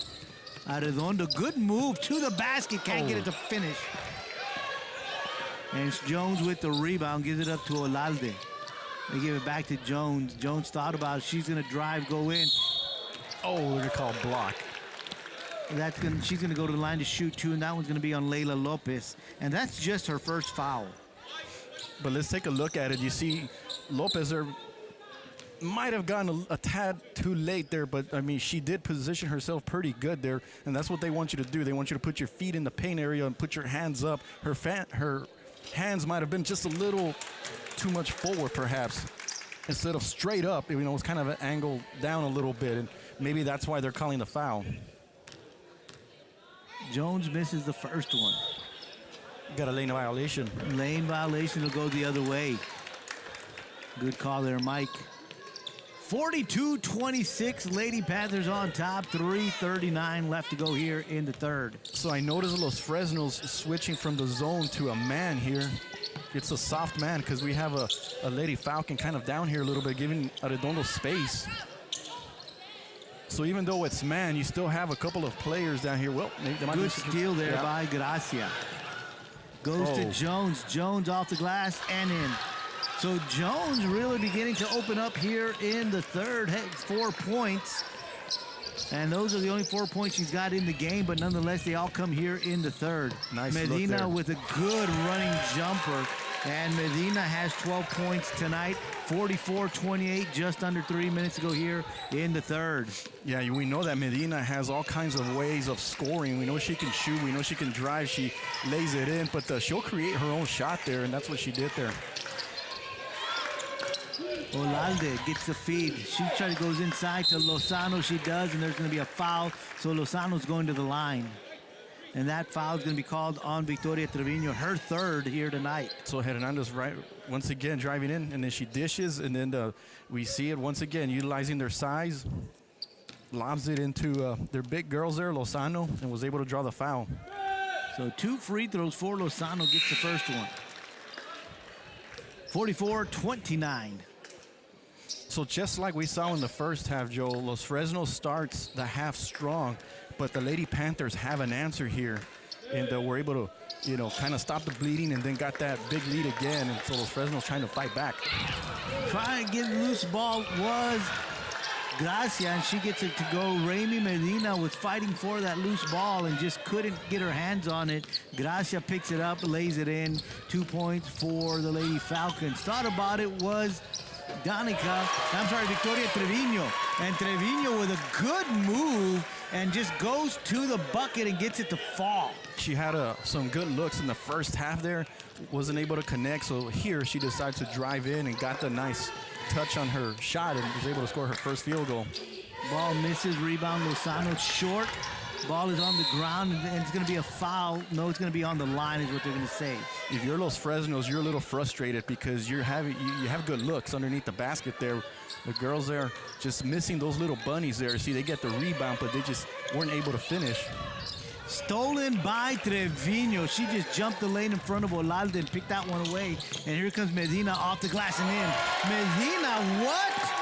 Arredondo, good move to the basket, can't get it to finish. And it's Jones with the rebound, gives it up to Olalde. They give it back to Jones. Jones thought about it. She's going to drive, go in. Oh, we're going to call block. She's going to go to the line to shoot two, and that one's going to be on Layla Lopez. And that's just her first foul. But let's take a look at it. You see, Lopez might have gotten a tad too late there, but, I mean, she did position herself pretty good there, and that's what they want you to do. They want you to put your feet in the paint area and put your hands up. Her hands might have been just a little too much forward, perhaps. Instead of straight up, you know, it's kind of an angle down a little bit, and maybe that's why they're calling the foul. Jones misses the first one. Got a lane violation. Lane violation will go the other way. Good call there, Mike. 42-26, Lady Panthers on top. 3:39 left to go here in the third. So I noticed Los Fresnos switching from the zone to a man here. It's a soft man because we have a Lady Falcon kind of down here a little bit, giving Arredondo space. So even though it's man, you still have a couple of players down here. Well, maybe they might good steal there by Gracia. Goes to Jones. Jones off the glass and in. So Jones really beginning to open up here in the third. 4 points. And those are the only 4 points she's got in the game, but nonetheless, they all come here in the third. Nice Medina with a good running jumper. And Medina has 12 points tonight. 44-28, just under 3 minutes to go here in the third. Yeah, we know that Medina has all kinds of ways of scoring. We know she can shoot. We know she can drive. She lays it in, but she'll create her own shot there, and that's what she did there. Olalde gets the feed. She goes inside to Lozano. She does, and there's going to be a foul. So Lozano's going to the line. And that foul is going to be called on Victoria Trevino, her third here tonight. So Hernandez once again driving in, and then she dishes, and then we see it once again utilizing their size. Lobs it into their big girls there, Lozano, and was able to draw the foul. So 2 free throws for Lozano, gets the first one. 44-29. So just like we saw in the first half, Joe, Los Fresnos starts the half strong, but the Lady Panthers have an answer here, and we're able to, kind of stop the bleeding, and then got that big lead again, and so Los Fresnos trying to fight back. Trying to get loose ball was Gracia, and she gets it to go. Raimi Medina was fighting for that loose ball and just couldn't get her hands on it. Gracia picks it up, lays it in. 2 points for the Lady Falcons. Thought about it was Victoria Trevino. And Trevino with a good move and just goes to the bucket and gets it to fall. She had some good looks in the first half there, wasn't able to connect, so here she decides to drive in and got the nice touch on her shot and was able to score her first field goal. Ball misses, rebound Lozano short. Ball is on the ground, and it's going to be a foul. No, it's going to be on the line is what they're going to say. If you're Los Fresnos, you're a little frustrated because you have good looks underneath the basket there. The girls there just missing those little bunnies there. See, they get the rebound, but they just weren't able to finish. Stolen by Trevino. She just jumped the lane in front of Olalde and picked that one away. And here comes Medina off the glass and in. Medina, what?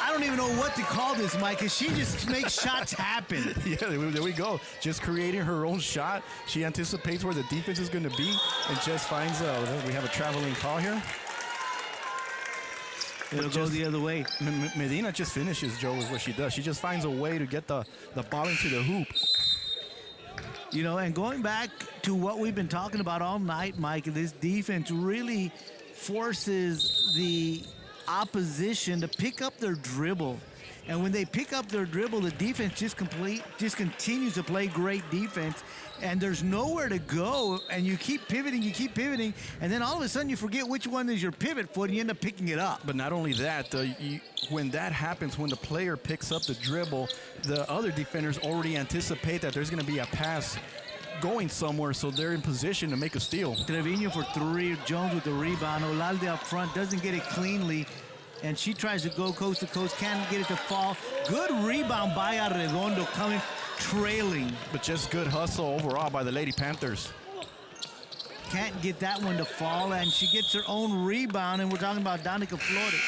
I don't even know what to call this, Mike, because she just makes shots happen. Yeah, there we go. Just creating her own shot. She anticipates where the defense is going to be and just finds we have a traveling call here. It'll go the other way. Medina just finishes, Joe, is what she does. She just finds a way to get the ball into the hoop. You know, and going back to what we've been talking about all night, Mike, this defense really forces the opposition to pick up their dribble. And when they pick up their dribble, the defense just continues to play great defense. And there's nowhere to go, and you keep pivoting, and then all of a sudden you forget which one is your pivot foot, and you end up picking it up. But not only that, when that happens, when the player picks up the dribble, the other defenders already anticipate that there's going to be a pass going somewhere, so they're in position to make a steal. Trevino for three, Jones with the rebound. Olalde up front doesn't get it cleanly, and she tries to go coast to coast, can't get it to fall. Good rebound by Arredondo coming trailing. But just good hustle overall by the Lady Panthers. Can't get that one to fall, and she gets her own rebound, and we're talking about Danica Flores.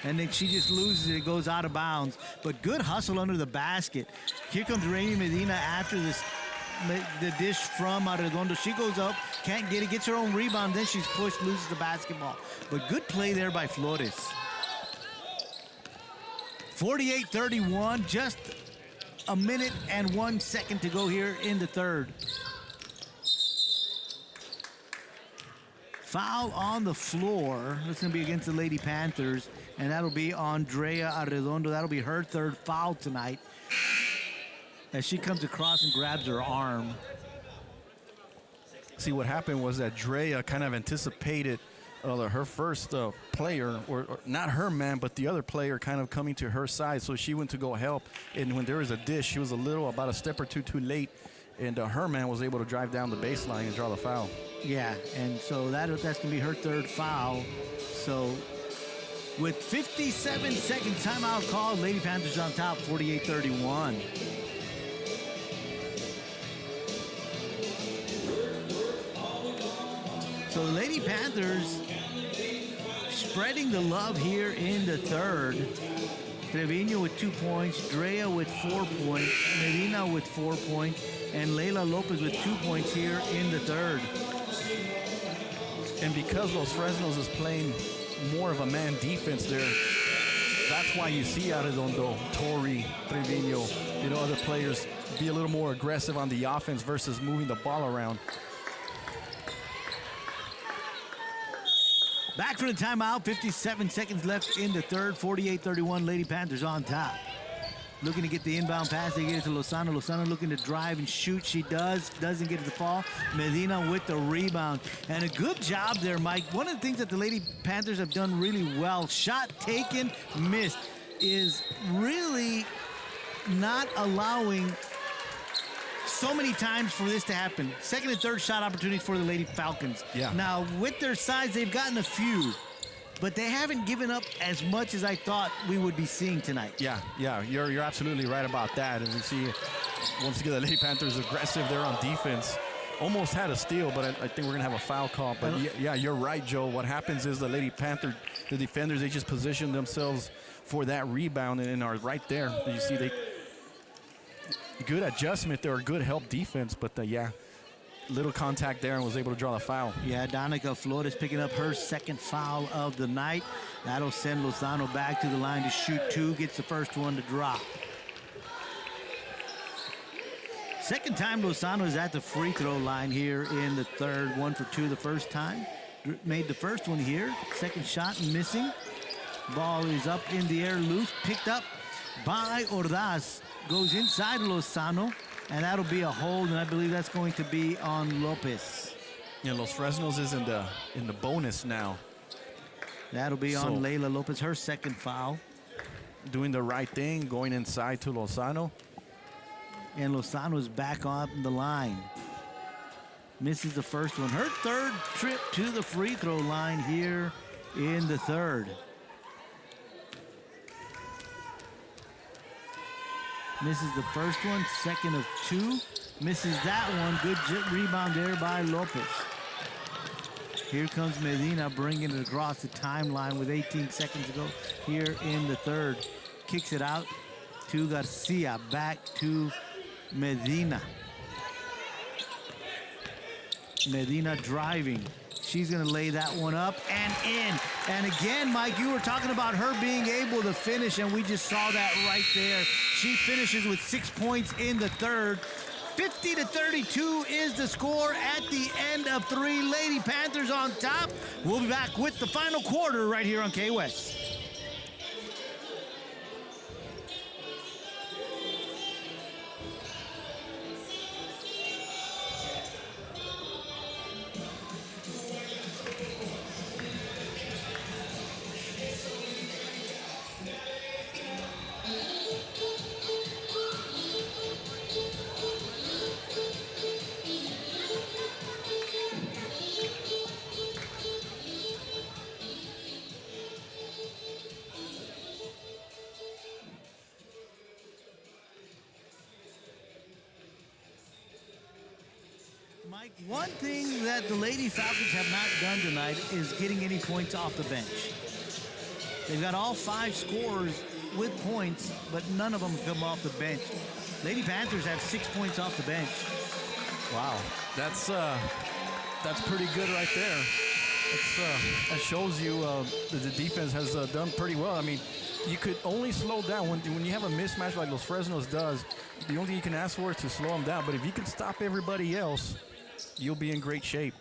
And then she just loses it. It goes out of bounds. But good hustle under the basket. Here comes Raimi Medina after the dish from Arredondo. She goes up, can't get it, gets her own rebound, then she's pushed, loses the basketball. But good play there by Flores. 48-31, just a minute and 1 second to go here in the third. Foul on the floor. That's going to be against the Lady Panthers, and that'll be Andrea Arredondo. That'll be her third foul tonight as she comes across and grabs her arm. See, what happened was that Drea kind of anticipated her first player, or not her man, but the other player kind of coming to her side, so she went to go help. And when there was a dish, she was about a step or two too late, and her man was able to drive down the baseline and draw the foul. Yeah, and so that's going to be her third foul. So with 57 seconds, timeout call, Lady Panthers on top, 48-31. So the Lady Panthers spreading the love here in the third. Trevino with 2 points, Drea with 4 points, Medina with 4 points, and Leila Lopez with 2 points here in the third. And because Los Fresnos is playing more of a man defense there, that's why you see Arredondo, Torrey, Trevino, other players be a little more aggressive on the offense versus moving the ball around. Back from the timeout, 57 seconds left in the third, 48-31, Lady Panthers on top. Looking to get the inbound pass, they get it to Lozano. Lozano looking to drive and shoot, she doesn't get it to fall. Medina with the rebound, and a good job there, Mike. One of the things that the Lady Panthers have done really well, shot taken, missed, is really not allowing so many times for this to happen. Second and third shot opportunities for the Lady Falcons. Yeah. Now, with their size, they've gotten a few, but they haven't given up as much as I thought we would be seeing tonight. Yeah, you're absolutely right about that. And we see, once again, the Lady Panthers aggressive there on defense. Almost had a steal, but I think we're going to have a foul call. But yeah, you're right, Joe. What happens is the Lady Panther, the defenders, they just position themselves for that rebound and are right there. You see, good adjustment there, good help defense, but little contact there and was able to draw the foul. Yeah, Danica Flores picking up her second foul of the night. That'll send Lozano back to the line to shoot two, gets the first one to drop. Second time Lozano is at the free throw line here in the third, 1 for 2 the first time. Made the first one here, second shot missing. Ball is up in the air, loose, picked up by Ordaz. Goes inside Lozano, and that'll be a hold, and I believe that's going to be on Lopez. Yeah, Los Fresnos is in the bonus now. That'll be on Leila Lopez, her second foul. Doing the right thing, going inside to Lozano. And Lozano's back on the line. Misses the first one. Her third trip to the free throw line here in the third. Misses the first one, second of two. Misses that one. Good rebound there by Lopez. Here comes Medina bringing it across the timeline with 18 seconds to go here in the third. Kicks it out to Garcia. Back to Medina. Medina driving. She's going to lay that one up and in. And again, Mike, you were talking about her being able to finish, and we just saw that right there. She finishes with 6 points in the third. 50-32 is the score at the end of three. Lady Panthers on top. We'll be back with the final quarter right here on KWES. Mike, one thing that the Lady Falcons have not done tonight is getting any points off the bench. They've got all five scorers with points, but none of them come off the bench. Lady Panthers have 6 points off the bench. Wow, that's pretty good right there. That shows you that the defense has done pretty well. I mean, you could only slow down when you have a mismatch like Los Fresnos does. The only thing you can ask for is to slow them down. But if you can stop everybody else, you'll be in great shape.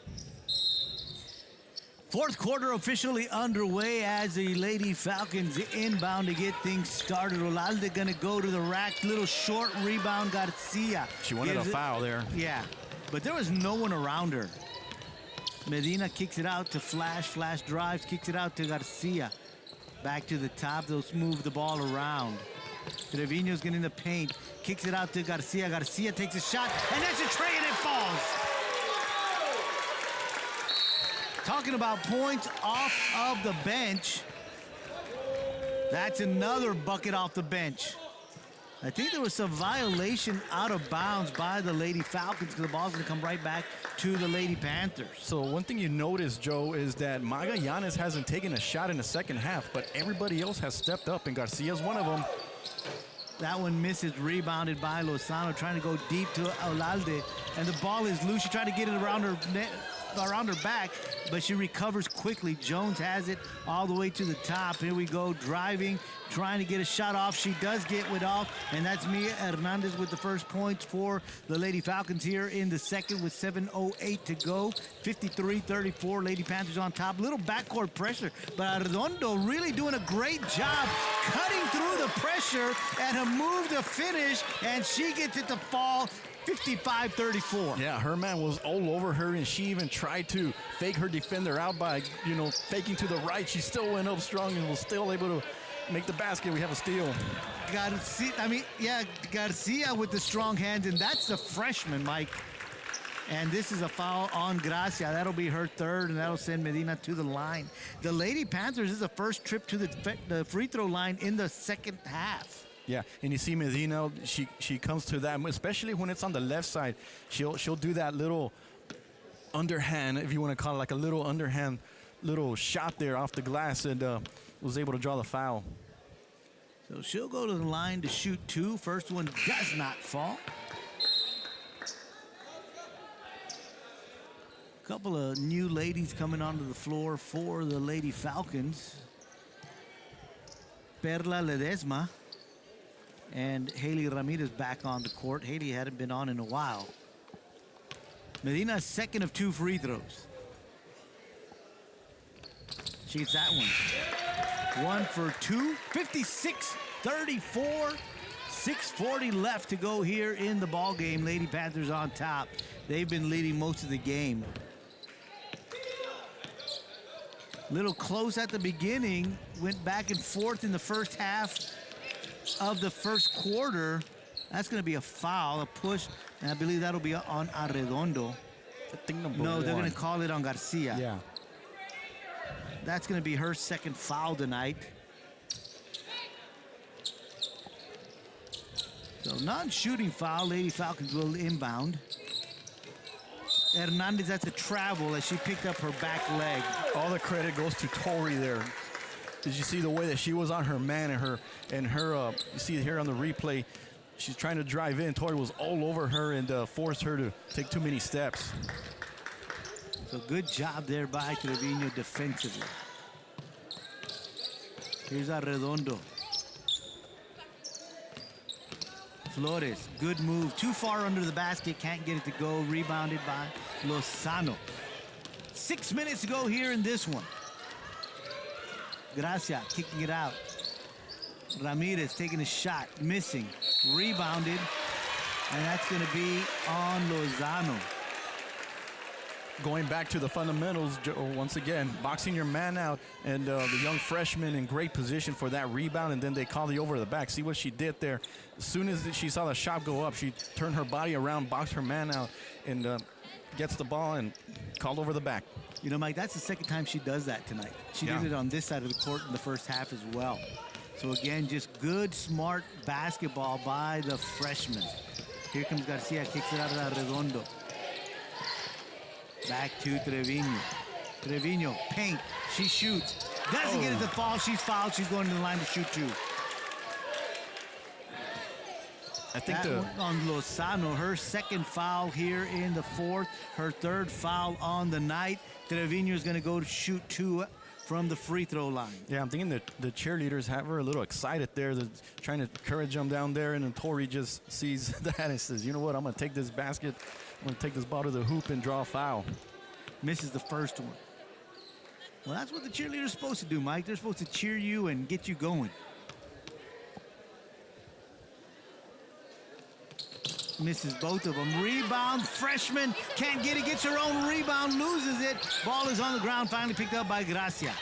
Fourth quarter officially underway as the Lady Falcons inbound to get things started. Olalde gonna go to the rack. Little short rebound, Garcia. She wanted a foul there. Yeah, but there was no one around her. Medina kicks it out to Flash. Flash drives, kicks it out to Garcia. Back to the top, they'll move the ball around. Trevino's getting in the paint, kicks it out to Garcia. Garcia takes a shot, and that's a tray, and it falls. Talking about points off of the bench. That's another bucket off the bench. I think there was some violation out of bounds by the Lady Falcons because the ball's going to come right back to the Lady Panthers. So one thing you notice, Joe, is that Magallanes hasn't taken a shot in the second half, but everybody else has stepped up, and Garcia's one of them. That one misses, rebounded by Lozano, trying to go deep to Olalde, and the ball is loose. She tried to get it around her back, but she recovers quickly. Jones has it all the way to the top. Here we go, driving, trying to get a shot off. She does get it off, and that's Mia Hernandez with the first points for the Lady Falcons here in the second with 7:08 to go. 53-34, Lady Panthers on top. Little backcourt pressure, but Arredondo really doing a great job cutting through the pressure and a move to finish, and she gets it to fall. 55-34. Yeah, her man was all over her, and she even tried to fake her defender out by, faking to the right. She still went up strong and was still able to make the basket. We have a steal. Garcia with the strong hands, and that's the freshman, Mike. And this is a foul on Gracia. That'll be her third, and that'll send Medina to the line. The Lady Panthers is the first trip to the free throw line in the second half. Yeah, and you see Medina, she comes to that, especially when it's on the left side. She'll do that little underhand, if you want to call it, like a little underhand, little shot there off the glass, and was able to draw the foul. So she'll go to the line to shoot two. First one does not fall. A couple of new ladies coming onto the floor for the Lady Falcons. Perla Ledesma and Haley Ramirez back on the court. Haley hadn't been on in a while. Medina's second of two free throws. She gets that one. 1 for 2. 56-34. 6:40 left to go here in the ball game. Lady Panthers on top. They've been leading most of the game. Little close at the beginning. Went back and forth in the first half of the first quarter That's going to be a foul, a push, and I believe that'll be on Arredondo. I think number No, one. they're going to call it on Garcia. Yeah. That's going to be her second foul tonight. So non-shooting foul. Lady Falcons will inbound. Hernandez, that's a travel as she picked up her back leg. All the credit goes to Tori there. Did you see the way that she was on her man and her you see here on the replay, she's trying to drive in. Tori was all over her and forced her to take too many steps. So good job there by Trevino defensively. Here's Arredondo. Flores, good move. Too far under the basket, can't get it to go. Rebounded by Lozano. 6 minutes to go here in this one. Gracia kicking it out. Ramirez taking a shot, missing. Rebounded, and that's going to be on Lozano. Going back to the fundamentals, once again, boxing your man out, and the young freshman in great position for that rebound, and then they call the over the back. See what she did there. As soon as she saw the shot go up, she turned her body around, boxed her man out, and gets the ball and called over the back. You know, Mike, that's the second time she does that tonight. She did it on this side of the court in the first half as well. So again, just good, smart basketball by the freshman. Here comes Garcia, kicks it out of Arredondo. Back to Trevino. Trevino, paint, she shoots. Doesn't get it to fall, she's fouled. She's going to the line to shoot two. I think that one on Lozano, her second foul here in the fourth, her third foul on the night. Trevino is going to go to shoot two from the free throw line. Yeah, I'm thinking that the cheerleaders have her a little excited there. They're trying to encourage them down there, and then Tori just sees that and says, you know what, I'm going to take this basket, I'm going to take this ball to the hoop and draw a foul. Misses the first one. Well, that's what the cheerleaders are supposed to do, Mike. They're supposed to cheer you and get you going. Misses both of them. Rebound, freshman, can't get it, gets her own rebound, loses it. Ball is on the ground, finally picked up by Gracia.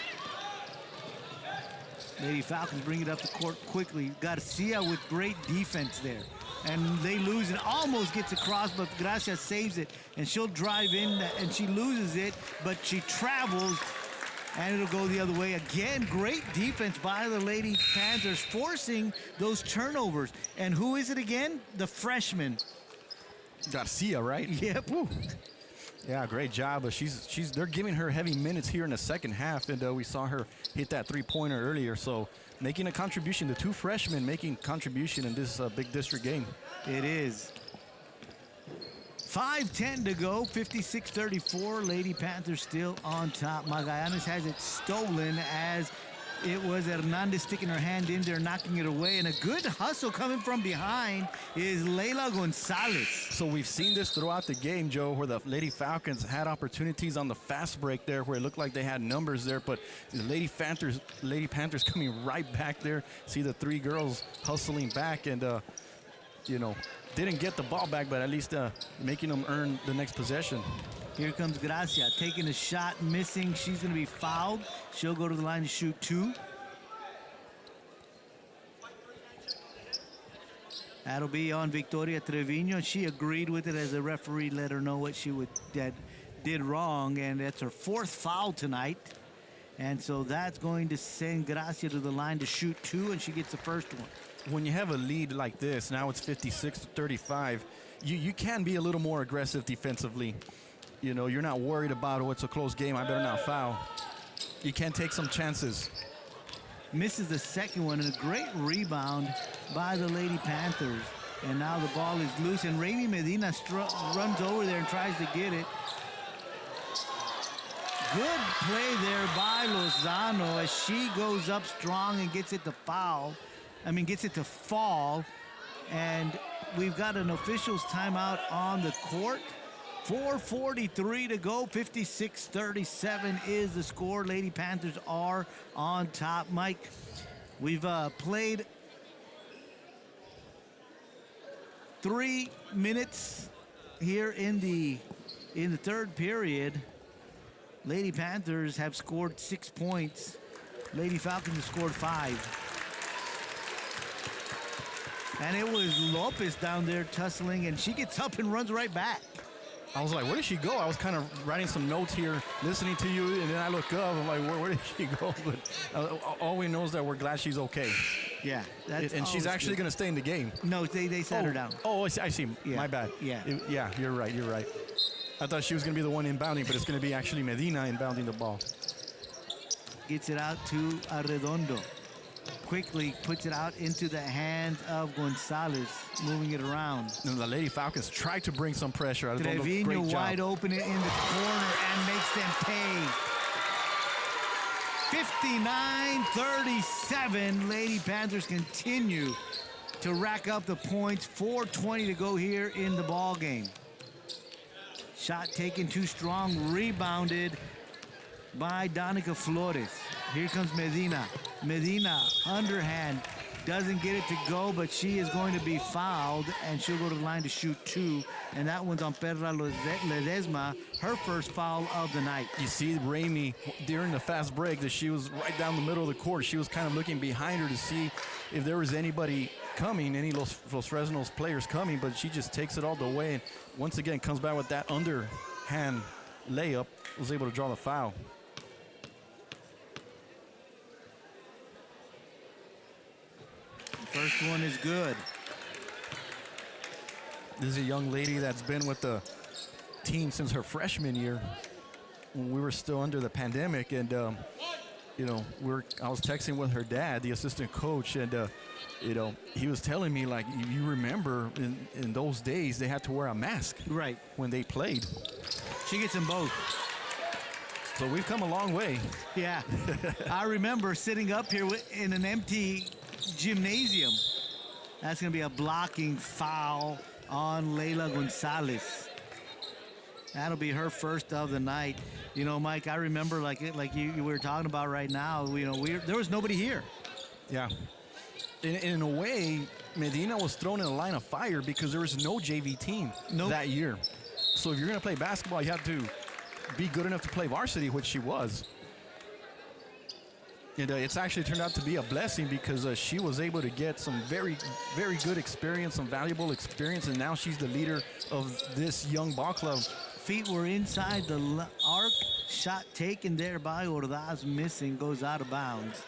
Lady Falcons bring it up the court quickly. Garcia with great defense there. And they lose it, almost gets across, but Gracia saves it. And she'll drive in, and she loses it, but she travels, and it'll go the other way. Again, great defense by the Lady Panthers, forcing those turnovers. And who is it again? The freshman. Garcia, right? Yep. Woo. Yeah, great job. But they're giving her heavy minutes here in the second half, and we saw her hit that three-pointer earlier. So making a contribution, the two freshmen making contribution in this big district game. It is. 5:10 to go, 56-34. Lady Panthers still on top. Magallanes has it stolen as it was Hernandez sticking her hand in there, knocking it away. And a good hustle coming from behind is Leila Gonzalez. So we've seen this throughout the game, Joe, where the Lady Falcons had opportunities on the fast break there where it looked like they had numbers there, but the Lady Panthers coming right back there. See the three girls hustling back and, didn't get the ball back, but at least making them earn the next possession. Here comes Gracia, taking a shot, missing. She's going to be fouled. She'll go to the line to shoot two. That'll be on Victoria Trevino. She agreed with it as the referee let her know what she did wrong, and that's her fourth foul tonight. And so that's going to send Gracia to the line to shoot two, and she gets the first one. When you have a lead like this, now it's 56-35, you can be a little more aggressive defensively. You know, you're not worried about, oh, it's a close game, I better not foul. You can take some chances. Misses the second one, and a great rebound by the Lady Panthers. And now the ball is loose, and Raimi Medina runs over there and tries to get it. Good play there by Lozano as she goes up strong and gets it to fall. And we've got an official's timeout on the court. 4:43 to go, 56-37 is the score. Lady Panthers are on top. Mike, we've played 3 minutes here in the third period. Lady Panthers have scored 6 points. Lady Falcons have scored 5. And it was Lopez down there tussling, and she gets up and runs right back. I was like, where did she go? I was kind of writing some notes here, listening to you, and then I look up. I'm like, where did she go? But all we know is that we're glad she's okay. Yeah. And she's actually going to stay in the game. No, they sat her down. Oh, I see. Yeah. My bad. Yeah. Yeah, you're right. I thought she was going to be the one inbounding, but it's going to be actually Medina inbounding the ball. Gets it out to Arredondo. Quickly puts it out into the hands of Gonzalez, moving it around. And the Lady Falcons tried to bring some pressure. Trevino wide open in the corner and makes them pay. 59-37. Lady Panthers continue to rack up the points. 4:20 to go here in the ball game. Shot taken too strong, rebounded by Danica Flores. Here comes Medina. Medina, underhand, doesn't get it to go, but she is going to be fouled, and she'll go to the line to shoot 2. And that one's on Perla Ledesma, her first foul of the night. You see Ramey during the fast break that she was right down the middle of the court. She was kind of looking behind her to see if there was anybody coming, any Los Fresnos players coming, but she just takes it all the way. And once again, comes back with that underhand layup, was able to draw the foul. First one is good. This is a young lady that's been with the team since her freshman year when we were still under the pandemic. And, you know, I was texting with her dad, the assistant coach, and, you know, he was telling me, like, you remember in those days they had to wear a mask Right. when they played. She gets them both. So we've come a long way. Yeah. I remember sitting up here in an empty gymnasium. That's going to be a blocking foul on Leila Gonzalez. That'll be her first of the night. You know, Mike, I remember like you were talking about right now, you know, there was nobody here. Yeah. In a way, Medina was thrown in a line of fire because there was no JV team that year. So if you're going to play basketball, you have to be good enough to play varsity, which she was. And it's actually turned out to be a blessing because she was able to get some very, very good experience, some valuable experience, and now she's the leader of this young ball club. Feet were inside the arc. Shot taken there by Ordaz, missing, goes out of bounds.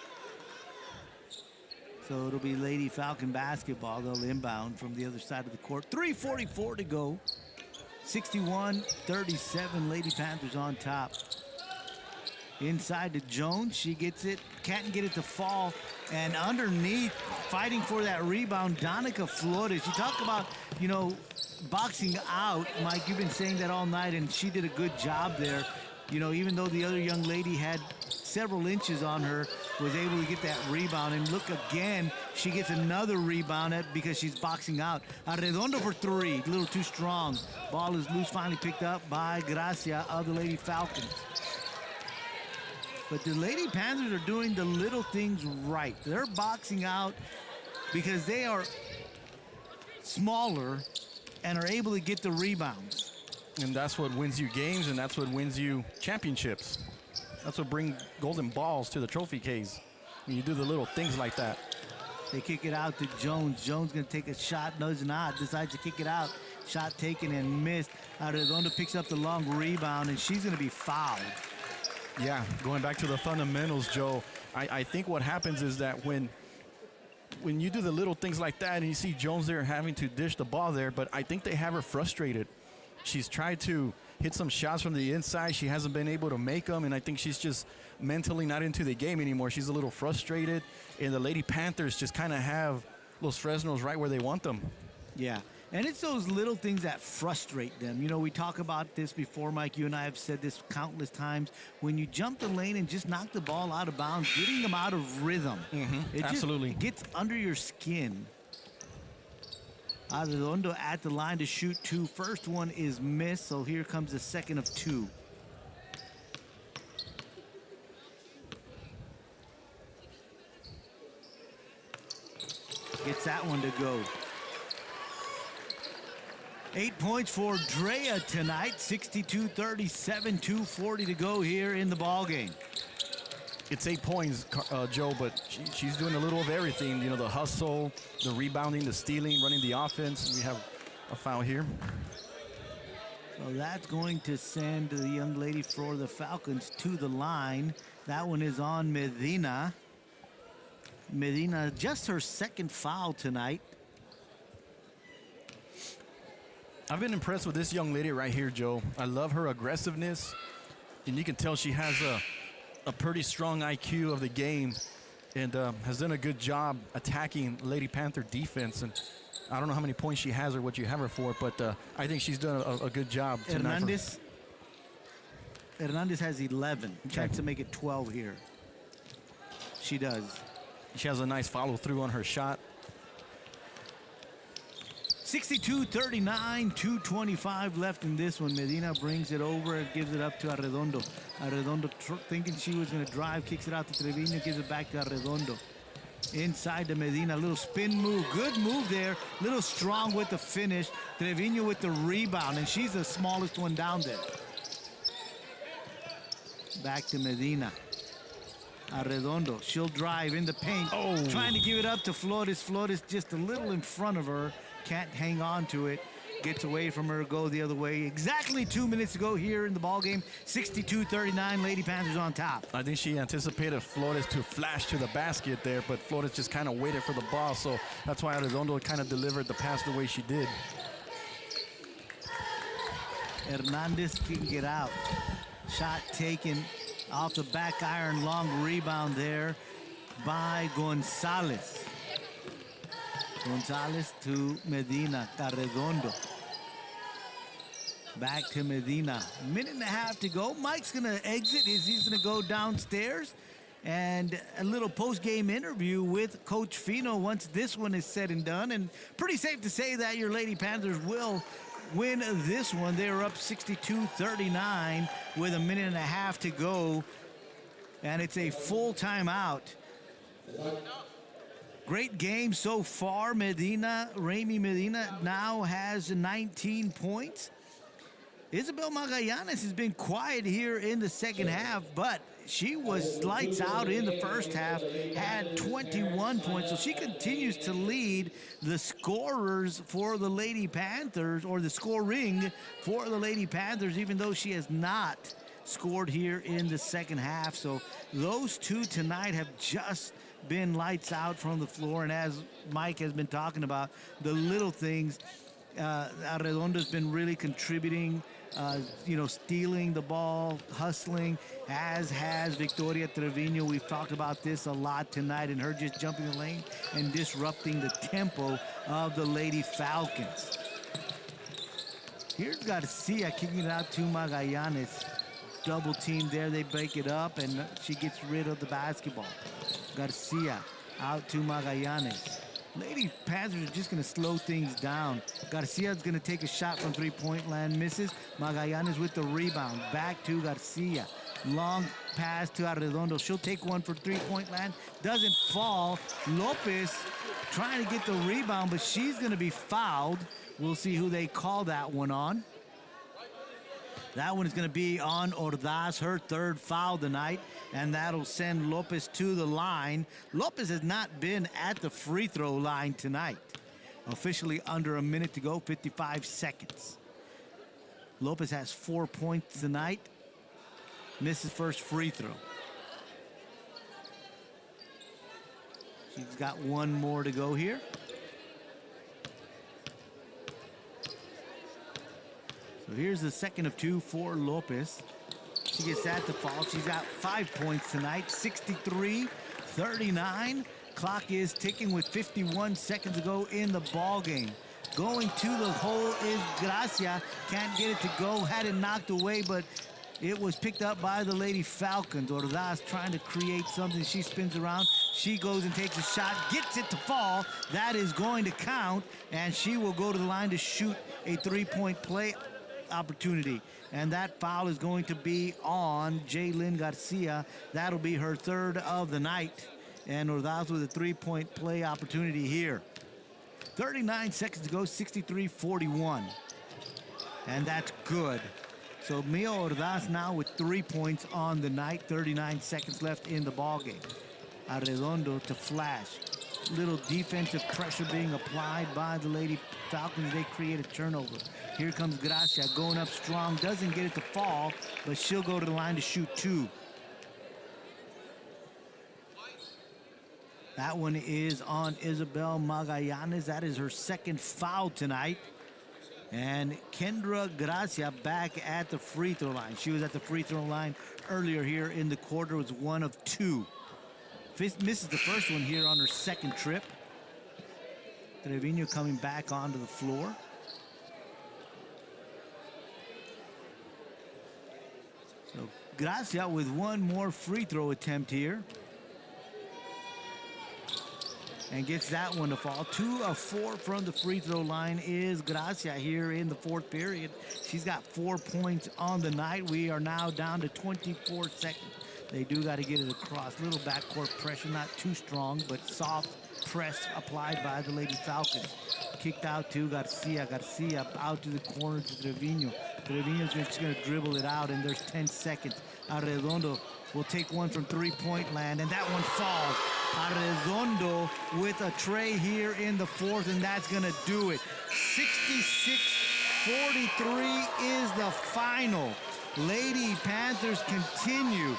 So it'll be Lady Falcon basketball. They'll inbound from the other side of the court. 3:44 to go. 61-37, Lady Panthers on top. Inside to Jones, she gets it, can't get it to fall, and underneath, fighting for that rebound, Danica Flores. You talk about, you know, boxing out, Mike, you've been saying that all night, and she did a good job there. You know, even though the other young lady had several inches on her, was able to get that rebound, and look again, she gets another rebound because she's boxing out. Arredondo for 3, a little too strong. Ball is loose, finally picked up by Gracia of the Lady Falcons. But the Lady Panthers are doing the little things right. They're boxing out because they are smaller and are able to get the rebounds. And that's what wins you games, and that's what wins you championships. That's what brings golden balls to the trophy case, when you do the little things like that. They kick it out to Jones. Jones going to take a shot. No, he's not. Decides to kick it out. Shot taken and missed. Arredondo picks up the long rebound, and she's going to be fouled. Yeah, going back to the fundamentals, Joe, I think what happens is that when you do the little things like that and you see Jones there having to dish the ball there, but I think they have her frustrated. She's tried to hit some shots from the inside. She hasn't been able to make them, and I think she's just mentally not into the game anymore. She's a little frustrated, and the Lady Panthers just kind of have Los Fresnos right where they want them. Yeah, and it's those little things that frustrate them. You know, we talk about this before, Mike. You and I have said this countless times. When you jump the lane and just knock the ball out of bounds, getting them out of rhythm. It absolutely. Just gets under your skin. Arredondo at the line to shoot 2. First one is missed, so here comes the second of 2. Gets that one to go. 8 points for Drea tonight. 62-37, 2:40 to go here in the ball game. It's 8 points, Joe, but she's doing a little of everything. You know, the hustle, the rebounding, the stealing, running the offense. We have a foul here. So that's going to send the young lady for the Falcons to the line. That one is on Medina. Medina, just her second foul tonight. I've been impressed with this young lady right here, Joe. I love her aggressiveness, and you can tell she has a pretty strong IQ of the game and has done a good job attacking Lady Panther defense. And I don't know how many points she has or what you have her for, but I think she's done a good job tonight. Hernandez has 11. Okay. Tries to make it 12 here. She does. She has a nice follow through on her shot. 62-39, 2:25 left in this one. Medina brings it over, gives it up to Arredondo. Arredondo thinking she was going to drive, kicks it out to Trevino, gives it back to Arredondo. Inside to Medina, little spin move, good move there. Little strong with the finish. Trevino with the rebound, and she's the smallest one down there. Back to Medina. Arredondo, she'll drive in the paint, trying to give it up to Flores. Flores just a little in front of her, can't hang on to it, gets away from her, go the other way. Exactly 2 minutes to go here in the ball game. 62-39, Lady Panthers on top. I think she anticipated Flores to flash to the basket there, but Flores just kind of waited for the ball, so that's why Arredondo kind of delivered the pass the way she did. Hernandez can get out. Shot taken off the back iron, long rebound there by Gonzalez. Gonzalez to Medina, Arredondo. Back to Medina. Minute and a half to go. Mike's going to exit. He's going to go downstairs. And a little post-game interview with Coach Fino once this one is said and done. And pretty safe to say that your Lady Panthers will win this one. They're up 62-39 with a minute and a half to go. And it's a full timeout. Great game so far. Raimi Medina now has 19 points. Isabel Magallanes has been quiet here in the second half, but she was lights out in the first half, had 21 points. So she continues to lead the scorers for the Lady Panthers, or the scoring for the Lady Panthers, even though she has not scored here in the second half. So those two tonight have just been lights out from the floor. And as Mike has been talking about, the little things, Arredondo's been really contributing, stealing the ball, hustling, as has Victoria Trevino. We've talked about this a lot tonight, and her just jumping the lane and disrupting the tempo of the Lady Falcons. Here's Garcia kicking it out to Magallanes. Double team there, they break it up, and she gets rid of the basketball. Garcia out to Magallanes. Lady Panthers are just going to slow things down. Garcia's going to take a shot from three-point land, misses. Magallanes with the rebound. Back to Garcia. Long pass to Arredondo. She'll take one for three-point land. Doesn't fall. Lopez trying to get the rebound, but she's going to be fouled. We'll see who they call that one on. That one is going to be on Ordaz, her third foul tonight, and that'll send Lopez to the line. Lopez has not been at the free throw line tonight. Officially under a minute to go, 55 seconds. Lopez has 4 points tonight. Misses first free throw. She's got one more to go here. So here's the second of two for Lopez. She gets that to fall. She's got 5 points tonight, 63-39. Clock is ticking with 51 seconds to go in the ball game. Going to the hole is Gracia. Can't get it to go. Had it knocked away, but it was picked up by the Lady Falcons. Ordaz trying to create something. She spins around. She goes and takes a shot, gets it to fall. That is going to count, and she will go to the line to shoot a three-point play opportunity. And that foul is going to be on Jaylyn Garcia. That'll be her third of the night. And Ordaz with a three-point play opportunity here. 39 seconds to go, 63-41. And that's good. So Mia Ordaz now with 3 points on the night. 39 seconds left in the ball game. Arredondo to flash. Little defensive pressure being applied by the Lady Falcons. They create a turnover. Here comes Gracia going up strong. Doesn't get it to fall, but she'll go to the line to shoot 2. That one is on Isabel Magallanes. That is her second foul tonight. And Kendra Gracia back at the free throw line. She was at the free throw line earlier here in the quarter. Was 1 of 2. Misses the first one here on her second trip. Trevino coming back onto the floor. So Gracia with one more free throw attempt here. And gets that one to fall. 2 of 4 from the free throw line is Gracia here in the fourth period. She's got 4 points on the night. We are now down to 24 seconds. They do got to get it across. Little backcourt pressure, not too strong, but soft press applied by the Lady Falcons. Kicked out to Garcia. Garcia out to the corner to Trevino. Trevino's just going to dribble it out, and there's 10 seconds. Arredondo will take one from three-point land, and that one falls. Arredondo with a tray here in the fourth, and that's going to do it. 66-43 is the final. Lady Panthers continue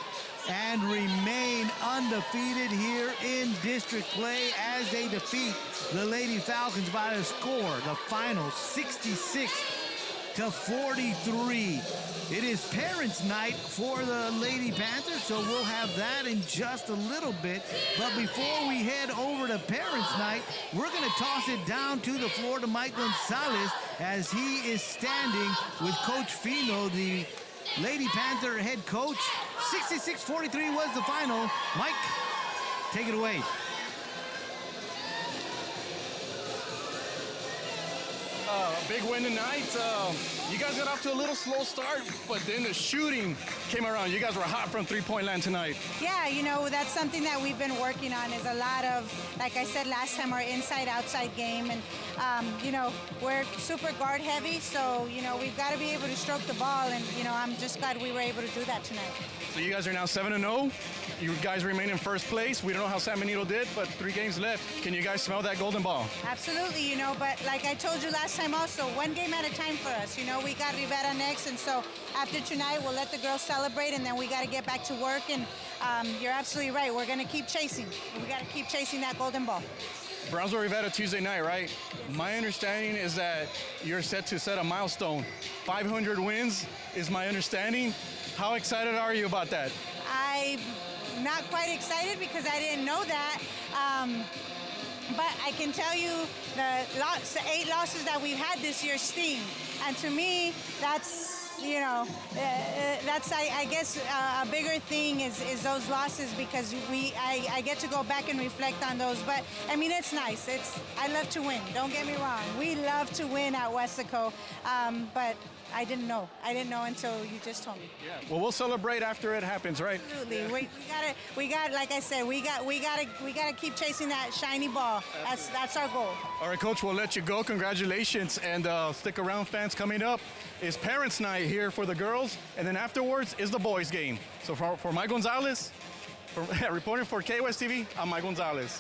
and remain undefeated here in district play as they defeat the Lady Falcons by a score. The final 66-43. It is Parents' Night for the Lady Panthers, so we'll have that in just a little bit. But before we head over to Parents' Night, we're going to toss it down to the floor to Mike Gonzalez as he is standing with Coach Fino, the Lady Panther head coach. 66-43 was the final. Mike, take it away. Big win tonight. You guys got off to a little slow start, but then the shooting came around. You guys were hot from three-point land tonight. Yeah, you know, that's something that we've been working on is a lot of, like I said last time, our inside-outside game. And, you know, we're super guard heavy, so, you know, we've got to be able to stroke the ball. And, you know, I'm just glad we were able to do that tonight. So you guys are now 7-0. You guys remain in first place. We don't know how San Benito did, but 3 games left. Can you guys smell that golden ball? Absolutely, you know, but like I told you last time also, one game at a time for us. You know, we got Rivera next, and so after tonight, we'll let the girls celebrate, and then we got to get back to work. And you're absolutely right. We're going to keep chasing. We got to keep chasing that golden ball. Brownsville Rivera Tuesday night, right? My understanding is that you're set to set a milestone. 500 wins is my understanding. How excited are you about that? I'm not quite excited because I didn't know that. But I can tell you the 8 losses that we've had this year sting. And to me, that's, you know, that's, I guess, a bigger thing is those losses because I get to go back and reflect on those. But, I mean, it's nice. I love to win. Don't get me wrong. We love to win at Weslaco. But I didn't know. I didn't know until you just told me. Yeah. Well, we'll celebrate after it happens, right? Absolutely. We got. Like I said, we gotta keep chasing that shiny ball. That's our goal. All right, Coach. We'll let you go. Congratulations, and stick around, fans. Coming up is Parents' Night here for the girls, and then afterwards is the boys' game. So for Mike Gonzalez, reporting for KWES TV, I'm Mike Gonzalez.